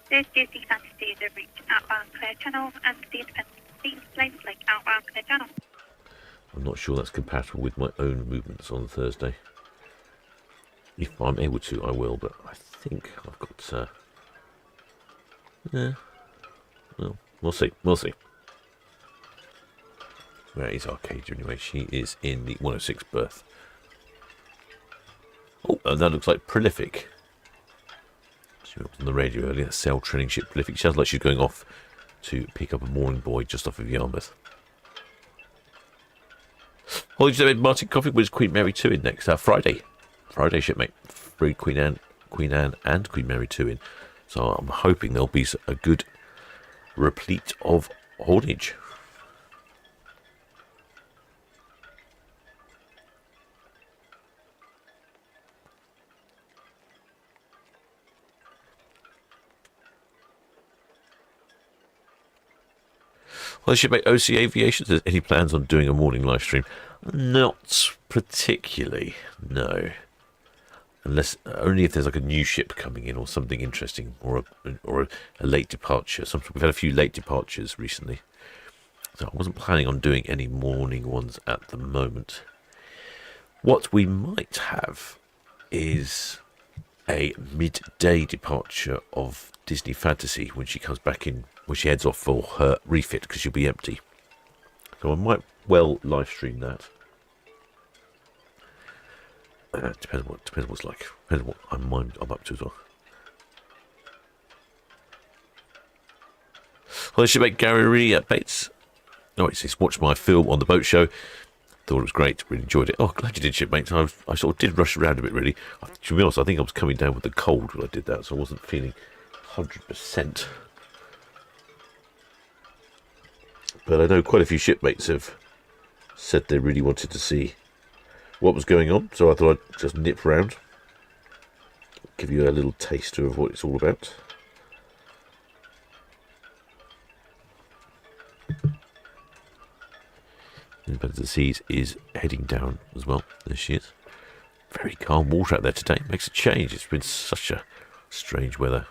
There's Disney Fantasy is a reach outbound clear channel, and the Independence Seas Place Lake outbound clear channel. I'm not sure that's compatible with my own movements on Thursday. If I'm able to, I will, but I think I've got... yeah. Well, we'll see. We'll see. Where is Arcadia anyway? She is in the 106 berth. Oh, and that looks like Prolific. She was on the radio earlier. Sail training ship Prolific. Sounds like she's going off to pick up a mooring buoy just off of Yarmouth. Holy David Martin Coffee was Queen Mary 2 in next. Friday. Friday, shipmate. Free Queen Anne, and Queen Mary 2 in. So I'm hoping there'll be a good replete of haulage. Well, shipmate OC Aviation says, any plans on doing a morning live stream? Not particularly, no. Unless only if there's like a new ship coming in or something interesting, or a late departure. We've had a few late departures recently, so I wasn't planning on doing any morning ones at the moment. What we might have is a midday departure of Disney Fantasy when she comes back in, when she heads off for her refit, because she'll be empty. So I might well live stream that. Depends what it's like. Depends what I'm up to as well. Well, I should make Gary Reedy at Bates. Oh, he's watched my film on the boat show. Thought it was great. Really enjoyed it. Oh, glad you did, shipmate. I sort of did rush around a bit, really. To be honest, I think I was coming down with the cold when I did that, so I wasn't feeling 100%. But I know quite a few shipmates have said they really wanted to see what was going on, so I thought I'd just nip round, give you a little taster of what it's all about. Independence of the Seas is heading down as well. There she is. Very calm water out there today. Makes a change. It's been such a strange weather.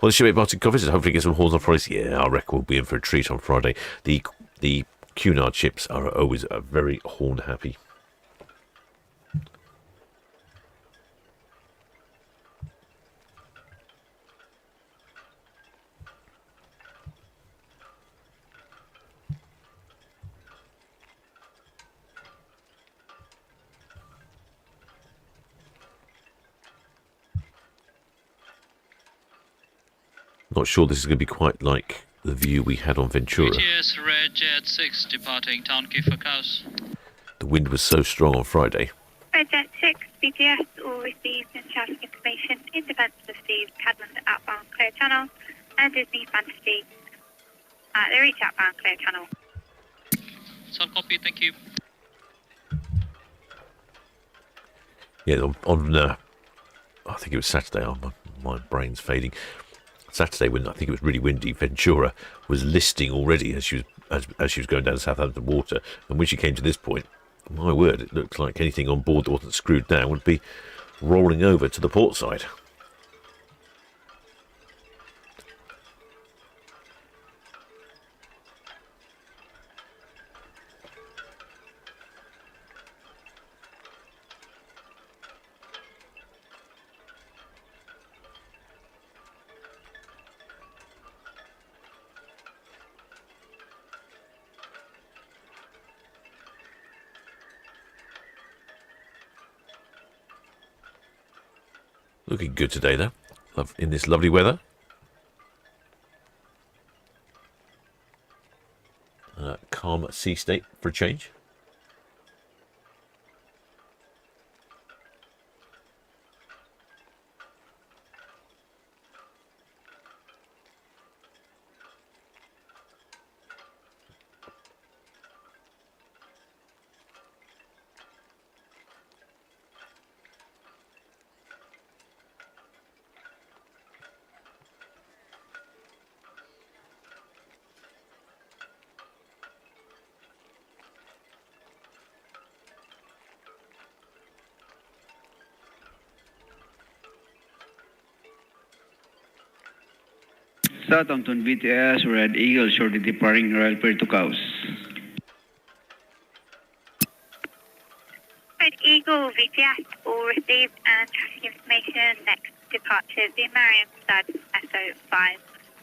Well, the shipmate Martin Coffee says hopefully get some horns on Friday. Yeah, I reckon we'll be in for a treat on Friday. The Cunard ships are always very horn happy. Not sure this is going to be quite like the view we had on Ventura. BTS Red Jet 6 departing Town Quay for Cows. The wind was so strong on Friday. Red Jet 6, BTS, all received and traffic information. Independence of the Seas, Cadland outbound Clear Channel, and Disney Fantasy. They reach outbound Clear Channel. So copy, thank you. Yeah, on I think it was Saturday. Oh, my brain's fading. Saturday, when I think it was really windy, Ventura was listing already as she was going down to Southampton water. And when she came to this point, my word, it looked like anything on board that wasn't screwed down would be rolling over to the port side. Looking good today, though, in this lovely weather. Calm sea state for a change. Southampton BTS, Red Eagle, shortly departing Royal Pier to Cows. Red Eagle, VTS, all received and traffic information. Next departure, the Marion Stud SO5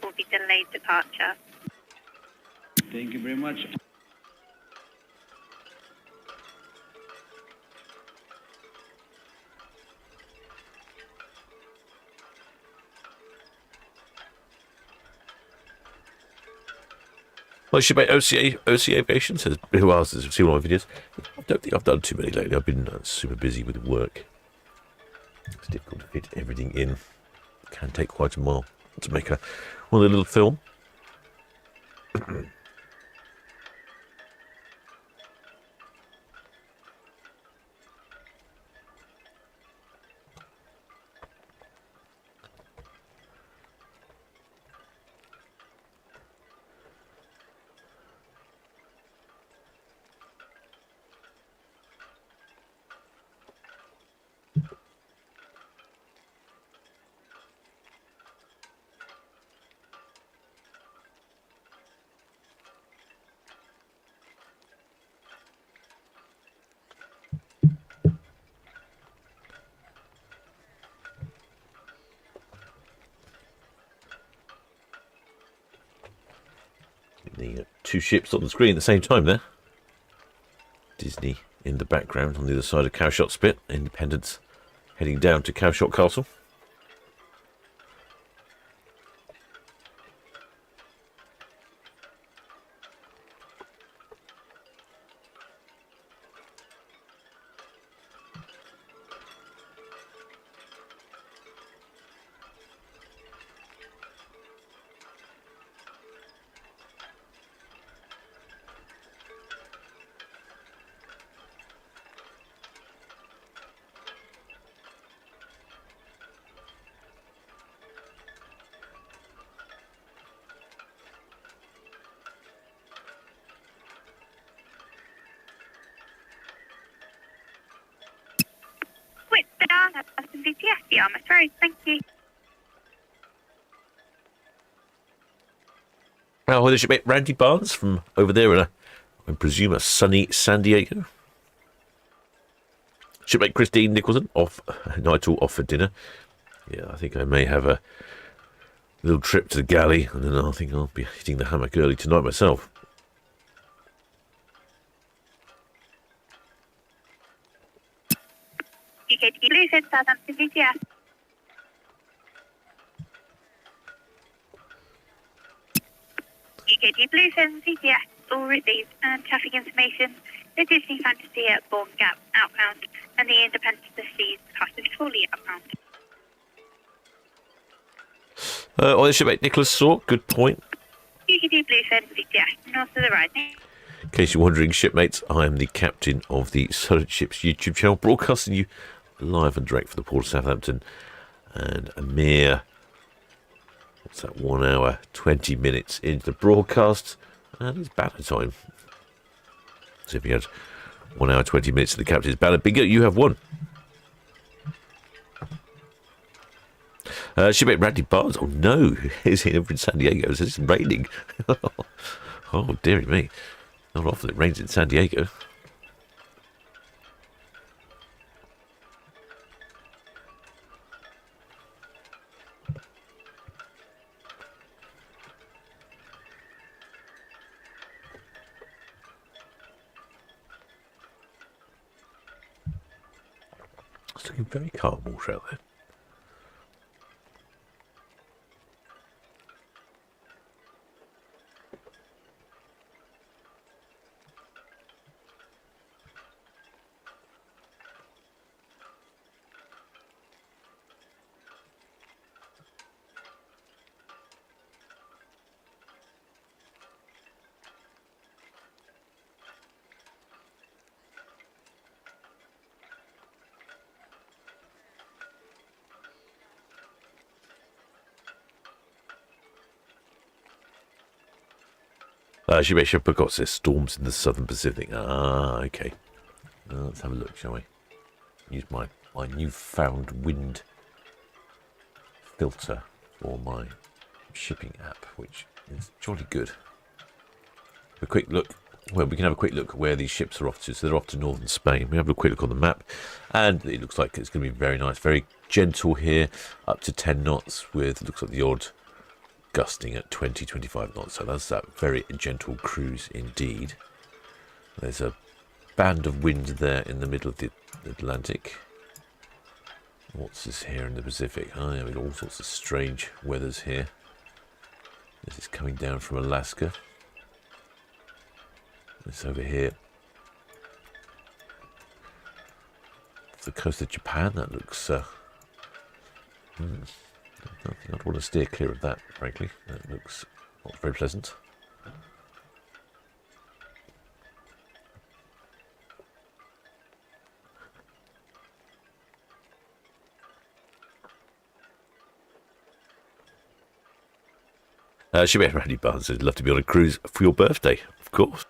will be delayed departure. Thank you very much. Well, shipmate OC Aviation says, who else has seen all my videos? I don't think I've done too many lately. I've been super busy with work. It's difficult to fit everything in. It can take quite a while to make a little film. The two ships on the screen at the same time there. Disney in the background on the other side of Cowshot Spit. Independence heading down to Cowshot Castle. That's Aston BTS, the Armouth Road. Thank you. Oh, well, there should be Randy Barnes from over there in I presume, a sunny San Diego. Shipmate Christine Nicholson off, Nigel off for dinner. Yeah, I think I may have a little trip to the galley, and then I think I'll be hitting the hammock early tonight myself. UKT Blue said Southampton VTS. UKT Blue says VTS all received and traffic information. The Disney Fantasy at Bourne Gap outbound and the Independence of the Seas Custard Foley outbound. Oh, shipmate Nicholas Saw, good point. UKT Blue said VTS north of the Rising. In case you're wondering, shipmates, I am the captain of the Solent Ships YouTube channel, broadcasting you live and direct for the Port of Southampton. And a mere, what's that, 1 hour, 20 minutes into the broadcast, and it's banner time. So if you had 1 hour, 20 minutes to the captain's banner, bingo, you have won. Shipmate Randy Barnes, oh no, he's here in San Diego, so it's raining. Oh, dearie me. Not often it rains in San Diego. It's looking very calm water out there. Shibesha Pocot says storms in the southern Pacific. Ah, okay. Let's have a look, shall we? Use my newfound wind filter for my shipping app, which is jolly good. A quick look. Well, we can have a quick look at where these ships are off to. So they're off to northern Spain. We have a quick look on the map, and it looks like it's going to be very nice, very gentle here, up to 10 knots with, looks like the odd gusting at 20-25 knots, so that's that very gentle cruise indeed. There's a band of wind there in the middle of the Atlantic. What's this here in the Pacific? Oh yeah, we've got all sorts of strange weathers here. This is coming down from Alaska. This over here, off the coast of Japan, that looks I think I'd want to steer clear of that, frankly. That looks not very pleasant. Shibet Randy Barnes says, love to be on a cruise for your birthday, of course.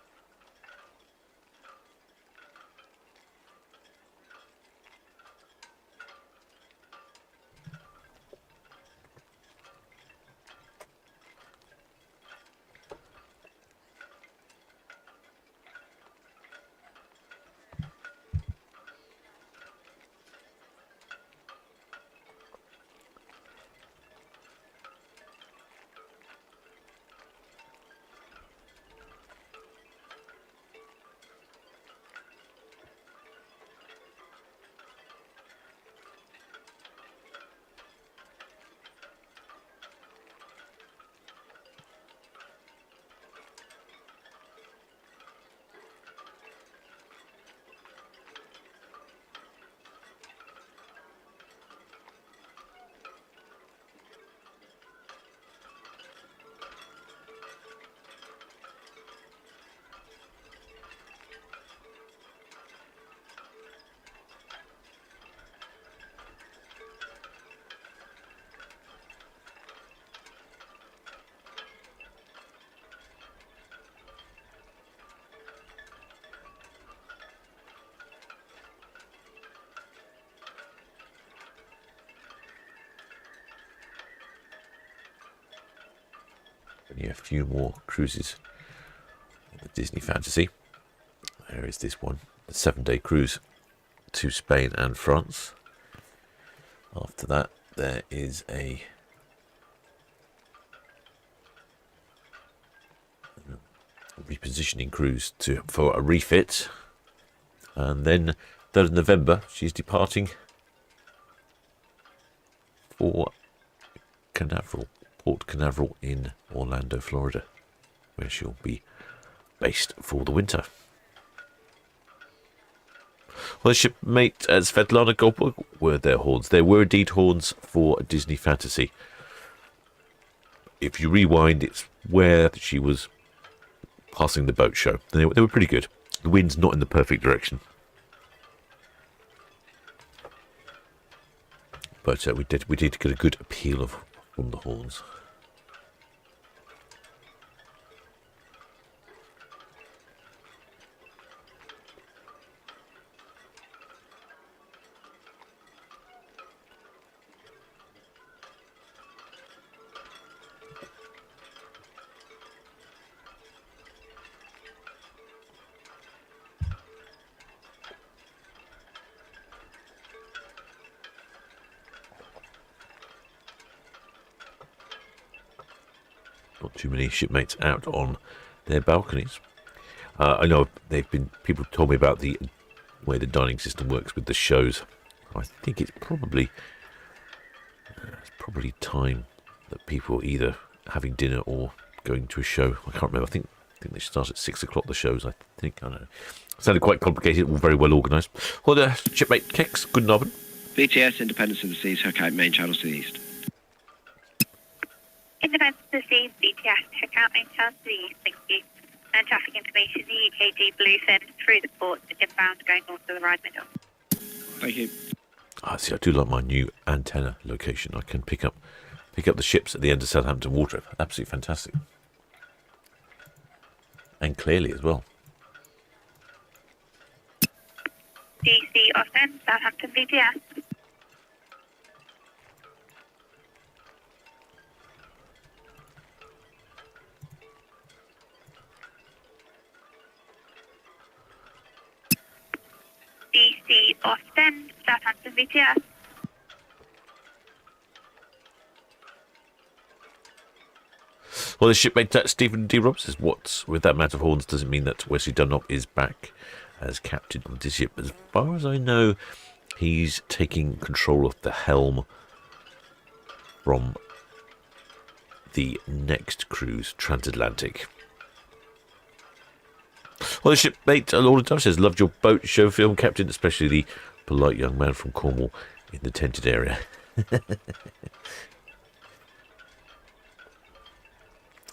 a few more cruises on the Disney Fantasy. There is this one, the 7-day cruise to Spain and France. After that, there is a repositioning cruise for a refit, and then 3rd of November she's departing for Port Canaveral in Orlando, Florida, where she'll be based for the winter. Well, the shipmate Svetlana Goldberg were their horns. There were indeed horns for Disney Fantasy. If you rewind, it's where she was passing the boat show. They were pretty good. The wind's not in the perfect direction. But we did get a good appeal from the horns. Not too many shipmates out on their balconies. I know people told me about the way the dining system works with the shows. I think it's probably time that people are either having dinner or going to a show. I can't remember. I think they start at 6 o'clock. The shows. I don't know. It sounded quite complicated. All very well organised. Well, the shipmate Kex, good nobbin. VTS, Independence of the Seas, Hook out main channels to the east. Independence of the Seas, BTS, check out main channels to the east, thank you. And traffic information, the UKG Bluefin through the port, inbound going north to the ride middle. Thank you. I do like my new antenna location. I can pick up the ships at the end of Southampton Water. Absolutely fantastic. And clearly as well. DC Austin, Southampton BTS. DC Austin, Southampton BTS. Well, the shipmate Stephen D. Roberts says, "What's with that amount of horns doesn't mean that Wesley Dunlop is back as captain of this ship. As far as I know, he's taking control of the helm from the next cruise, Transatlantic." Well, the shipmate Lord Dove says, "Loved your boat show film, Captain, especially the polite young man from Cornwall in the tented area."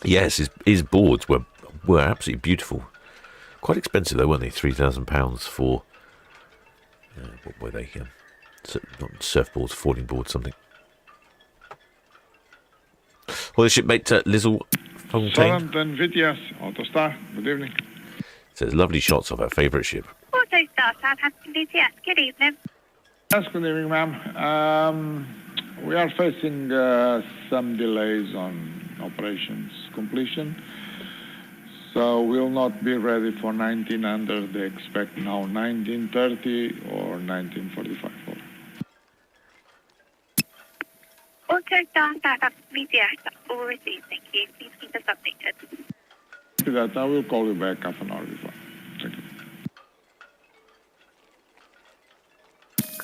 Yes, his boards were absolutely beautiful. Quite expensive though, weren't they? £3,000 for what were they? Not surfboards, falling boards, something. Well, the shipmate Lizzle Fontaine. Southampton VTS, Autostar. Good evening. Says lovely shots of our favourite ship. Autostar, Southampton BTS. Good evening. Yes, good evening, ma'am. We are facing some delays on operations completion, so we'll not be ready for 1900. They expect now 1930 or 1945. Autostar, Southampton BTS. All received, thank you. Please keep us updated. After that, I will call you back half an hour before. Thank you.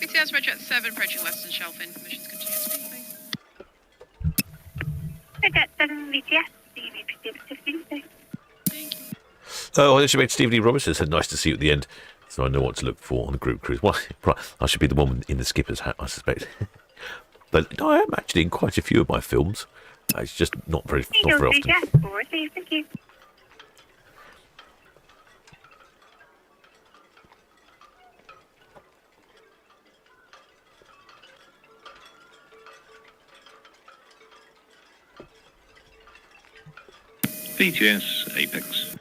BTS Roger at 7, approaching Western Shelfin. Permissions continue to speak, please. Roger at 7 BTS. Do you need to do the 15, please? Thank you. Oh, I should make Stephen E. Robertson said, "Nice to see you at the end, so I know what to look for on the group cruise." Well, I should be the one in the skipper's hat, I suspect. But no, I am actually in quite a few of my films. It's just not very often. Yes, all received, thank you. VTS Apex.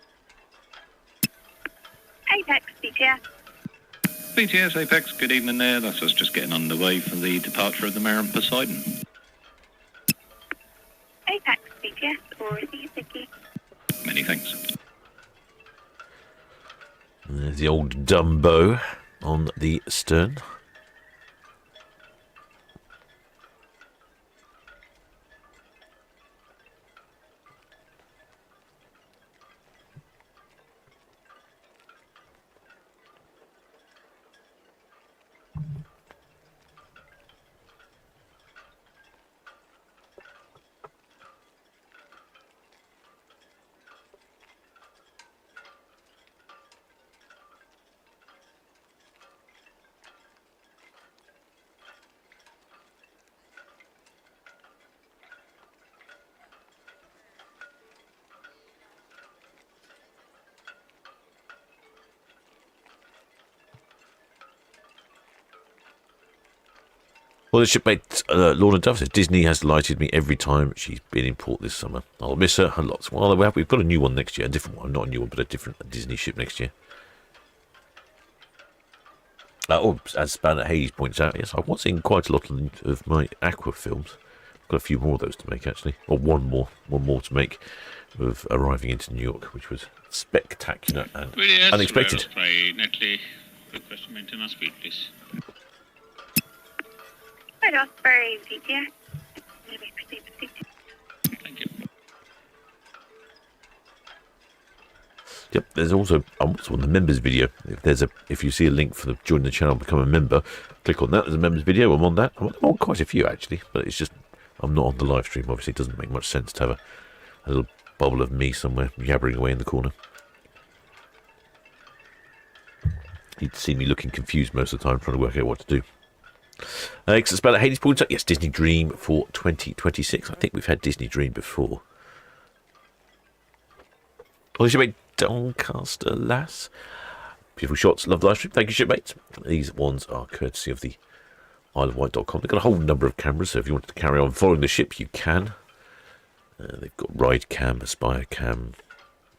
Apex, BTS. VTS Apex, good evening there. That's us just getting underway for the departure of the Mare Poseidon. Apex, BTS, all received, thank you. thanks. And there's the old Dumbo on the stern. Well, the shipmate Lorna Duff says Disney has delighted me every time she's been in port this summer. I'll miss her a lot. Well, we've got a new one next year, a different one, not a new one, but a different Disney ship next year. As Spanner Hayes points out, yes, I was in quite a lot of my Aqua films. I've got a few more of those to make, actually, or one more to make of arriving into New York, which was spectacular and unexpected. Netley, request maintenance speed, please. Right, Osprey, VTS. Thank you. Yep, there's also on the members video. If you see a link for the join the channel, become a member, click on that. There's a members video. I'm on that. I'm on quite a few actually, but it's just I'm not on the live stream. Obviously, it doesn't make much sense to have a little bubble of me somewhere yabbering away in the corner. You'd see me looking confused most of the time, trying to work out what to do. About Hades points out, yes, Disney Dream for 2026. I think we've had Disney Dream before. Oh, shipmate Doncaster Lass. Beautiful shots. Love the live stream. Thank you, shipmate. These ones are courtesy of the isleofwight.com. They've got a whole number of cameras, so if you wanted to carry on following the ship, you can. They've got Ride Cam, Aspire Cam,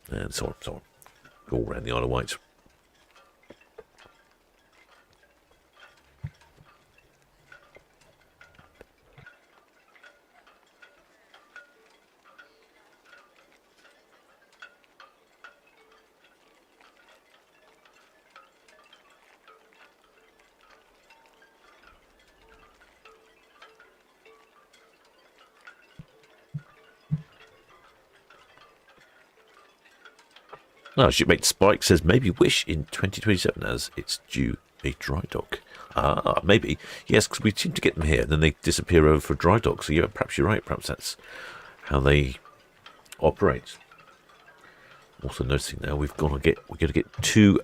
and so on, all around the Isle of Wight. Shipmate Spike says maybe Wish in 2027 as it's due a dry dock. Maybe. Yes, because we seem to get them here, and then they disappear over for a dry dock. So yeah, perhaps you're right. Perhaps that's how they operate. Also noticing now we're going to get two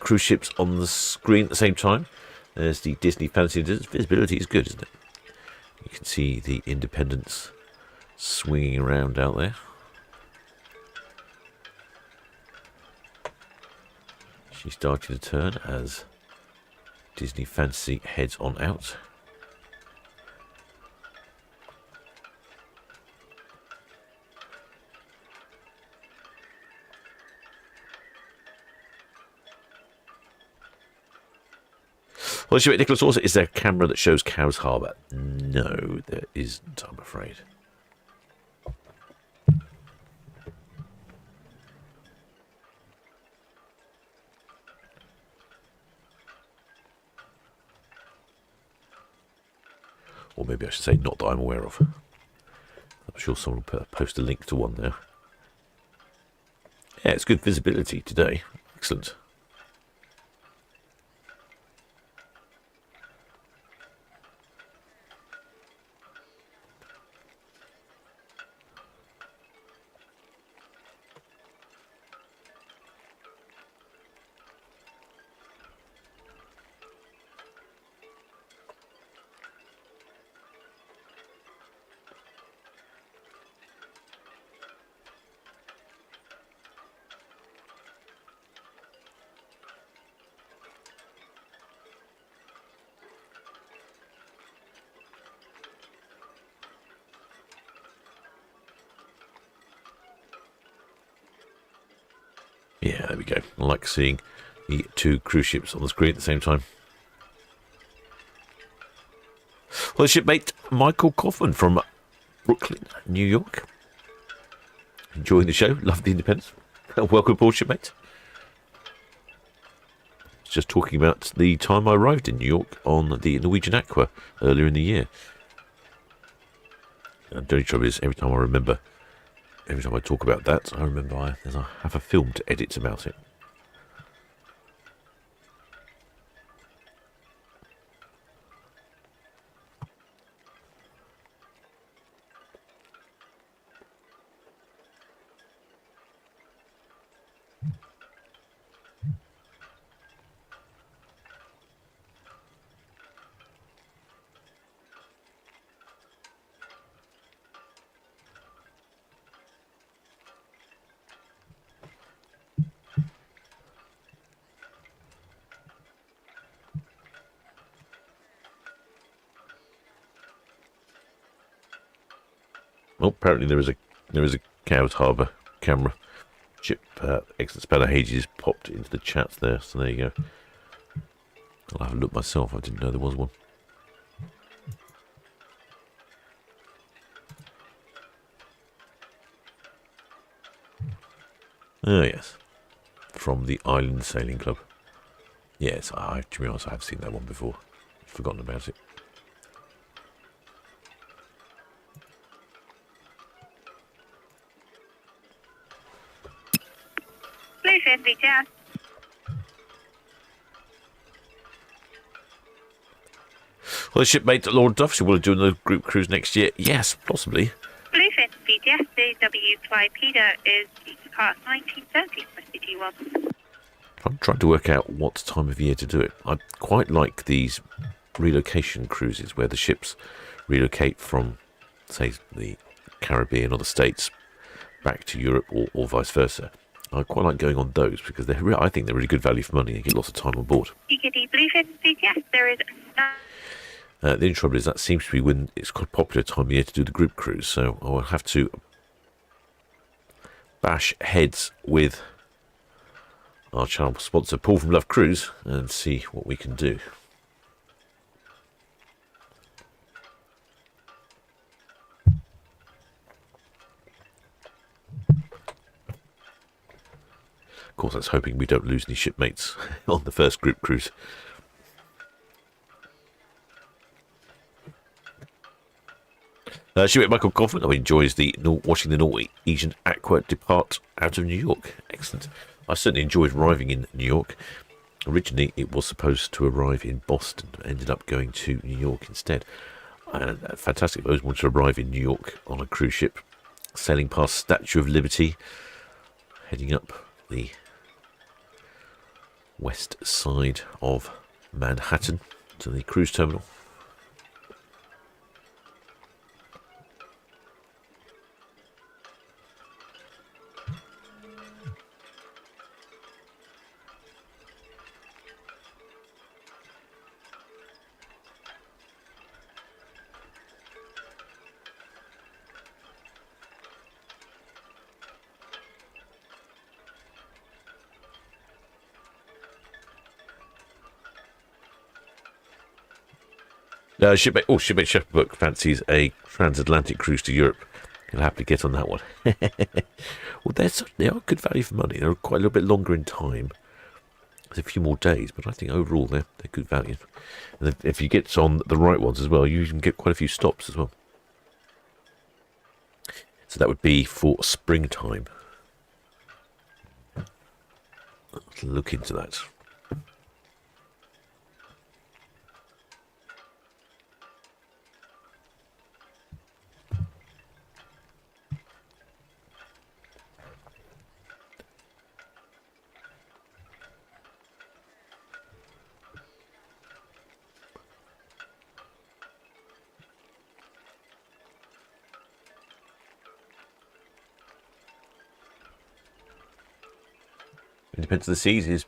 cruise ships on the screen at the same time. There's the Disney Fantasy. Visibility is good, isn't it? You can see the Independence swinging around out there. She's starting to turn as Disney Fantasy heads on out. Well, Nicholas, also, is there a camera that shows Cowes Harbour? No, there isn't, I'm afraid. Or maybe I should say not that I'm aware of. I'm sure someone will post a link to one there. Yeah, it's good visibility today. Excellent. Yeah, there we go. I like seeing the two cruise ships on the screen at the same time. Well, shipmate Michael Kaufman from Brooklyn, New York. Enjoying the show. Love the Independence. Welcome aboard, shipmate. Just talking about the time I arrived in New York on the Norwegian Aqua earlier in the year. And the only trouble is, every time I talk about that, I remember I have a film to edit about it. Well, apparently there is a Cowes Harbour camera. Ship exit spanner Hades popped into the chat there, so there you go. I'll have a look myself. I didn't know there was one. Oh yes, from the Island Sailing Club. Yes, to be honest, I have seen that one before. Forgotten about it. Bluefin VTS. Well, the shipmate Lord Duff, she will do another group cruise next year. Yes, possibly. Bluefin VTS, the W Fly Peter is past 1930 for CG1. I'm trying to work out what time of year to do it. I quite like these relocation cruises where the ships relocate from, say, the Caribbean or the States back to Europe or vice versa. I quite like going on those because I think they're really good value for money and get lots of time on board. EKD Bluefin VTS, there is The only trouble is that seems to be when it's quite a popular time of year to do the group cruise, so I will have to bash heads with our channel sponsor Paul from Love Cruise and see what we can do. Of course, that's hoping we don't lose any shipmates on the first group cruise. Shipmate Michael Goffman enjoys watching the Norwegian Aqua depart out of New York. Excellent. I certainly enjoyed arriving in New York. Originally, it was supposed to arrive in Boston, but ended up going to New York instead. And fantastic. Those want to arrive in New York on a cruise ship, sailing past Statue of Liberty, heading up the west side of Manhattan to the cruise terminal. Shipmate Shepherdbook fancies a transatlantic cruise to Europe. You'll happily get on that one. Well, they are good value for money. They're quite a little bit longer in time. There's a few more days, but I think overall they're good value. And if you get on the right ones as well, you can get quite a few stops as well. So that would be for springtime. Let's look into that. Independence of the Seas is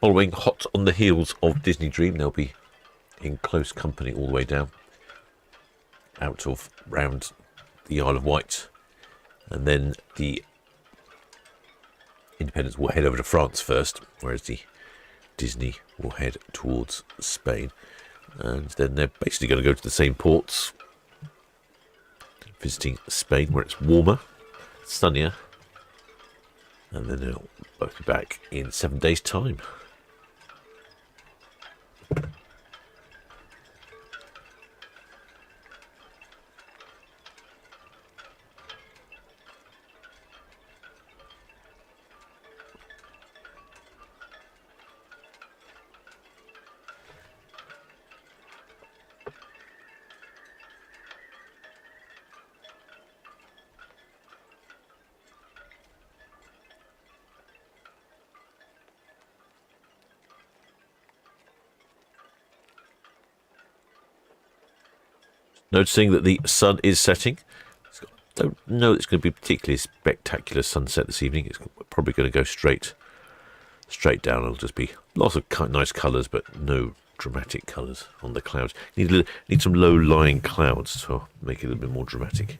following hot on the heels of Disney Dream. They'll be in close company all the way down, out of round the Isle of Wight, and then the Independence will head over to France first, whereas the Disney will head towards Spain, and then they're basically going to go to the same ports, visiting Spain where it's warmer, sunnier, And then they'll both be back in 7 days' time. Noticing that the sun is setting. Don't know it's going to be a particularly spectacular sunset this evening. It's probably going to go straight down. It'll just be lots of nice colours, but no dramatic colours on the clouds. Need some low-lying clouds to make it a little bit more dramatic.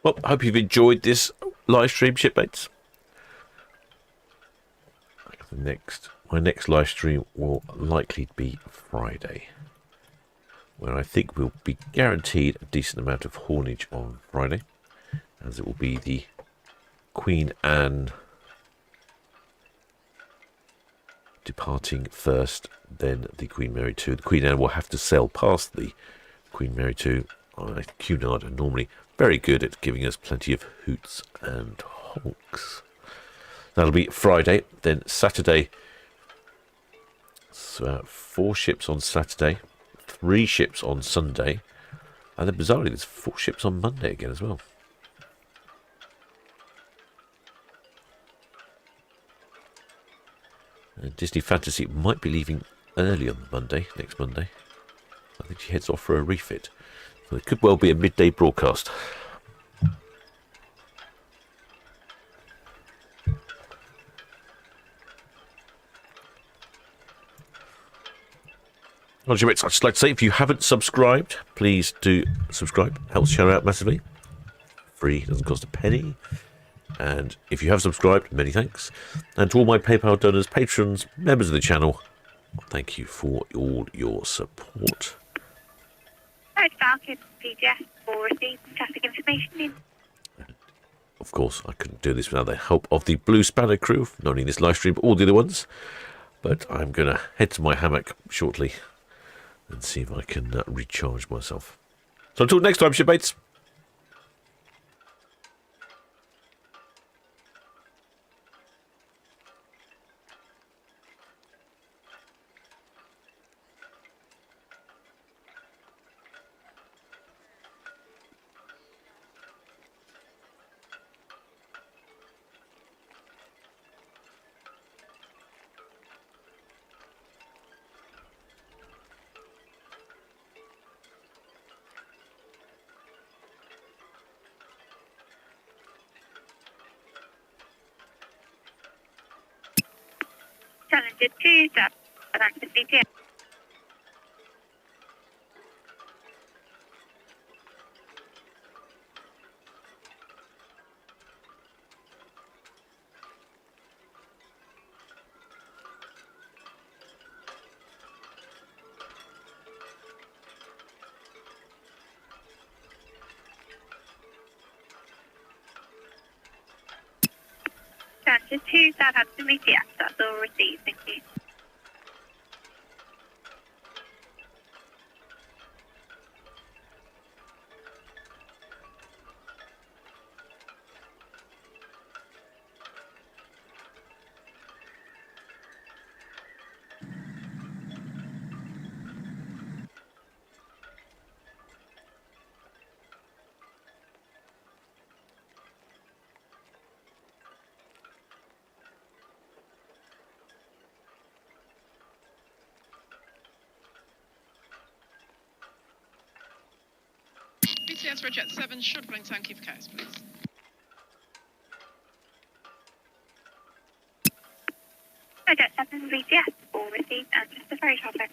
Well, I hope you've enjoyed this live stream, shipmates. My next live stream will likely be Friday, where I think we'll be guaranteed a decent amount of haulage on Friday, as it will be the Queen Anne departing first, then the Queen Mary 2. The Queen Anne will have to sail past the Queen Mary 2. Cunard are normally very good at giving us plenty of hoots and honks. That'll be Friday. Then Saturday, so 4 ships on Saturday, 3 ships on Sunday, and then bizarrely there's 4 ships on Monday again as well. And Disney Fantasy might be leaving early on Monday, next Monday. I think she heads off for a refit. So it could well be a midday broadcast. Well, I'd just like to say, if you haven't subscribed, please do subscribe. Helps the channel out massively. Free, doesn't cost a penny. And if you have subscribed, many thanks. And to all my PayPal donors, patrons, members of the channel, thank you for all your support. Falcon PGS will receive traffic information in. Of course, I couldn't do this without the help of the Blue Spanner crew, not only this live stream, but all the other ones. But I'm going to head to my hammock shortly and see if I can recharge myself. So until next time, shipmates. Challenger 2, Southampton VTS. Challenger 2, Southampton VTS. That's all received. Thank you. VTS Red Jet 7, shuttling Town Quay for chaos, please. Red Jet 7, VTS, all received, and just a very traffic.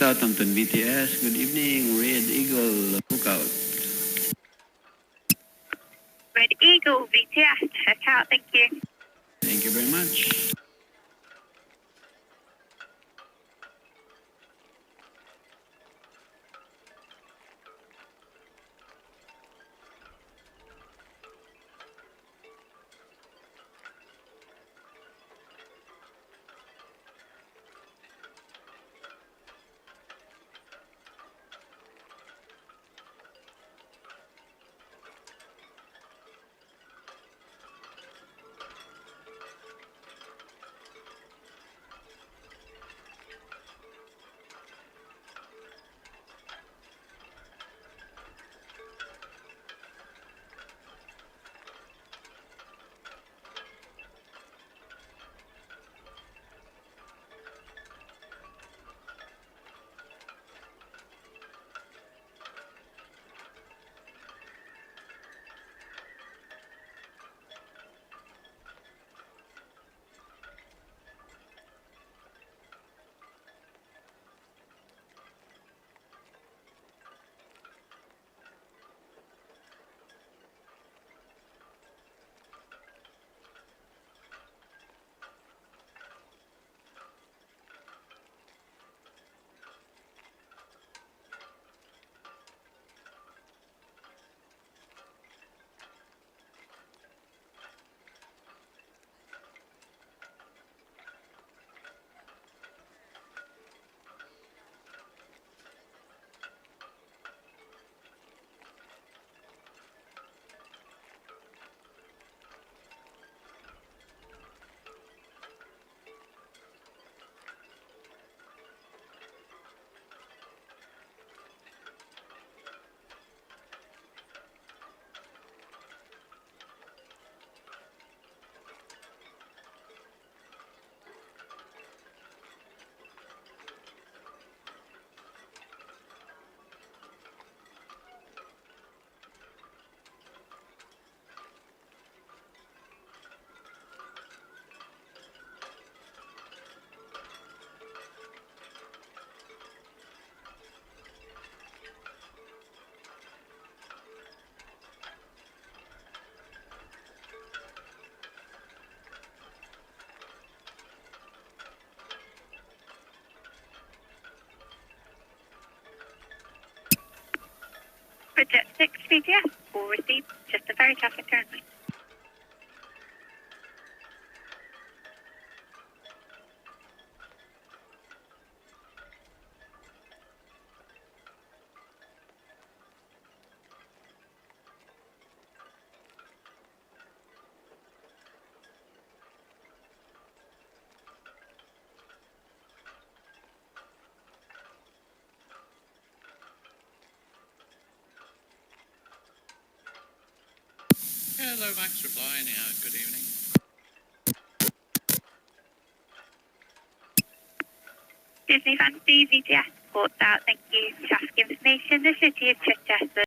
Southampton BTS, good evening, Red Eagle, lookout. Red Eagle, VTS, check out, thank you. Thank you very much. Jet 6 VTS will receive just a ferry traffic currently. Hello, Max replying. Good evening. Disney Fantasy VTS reports out. Thank you for traffic information. The city of Chichester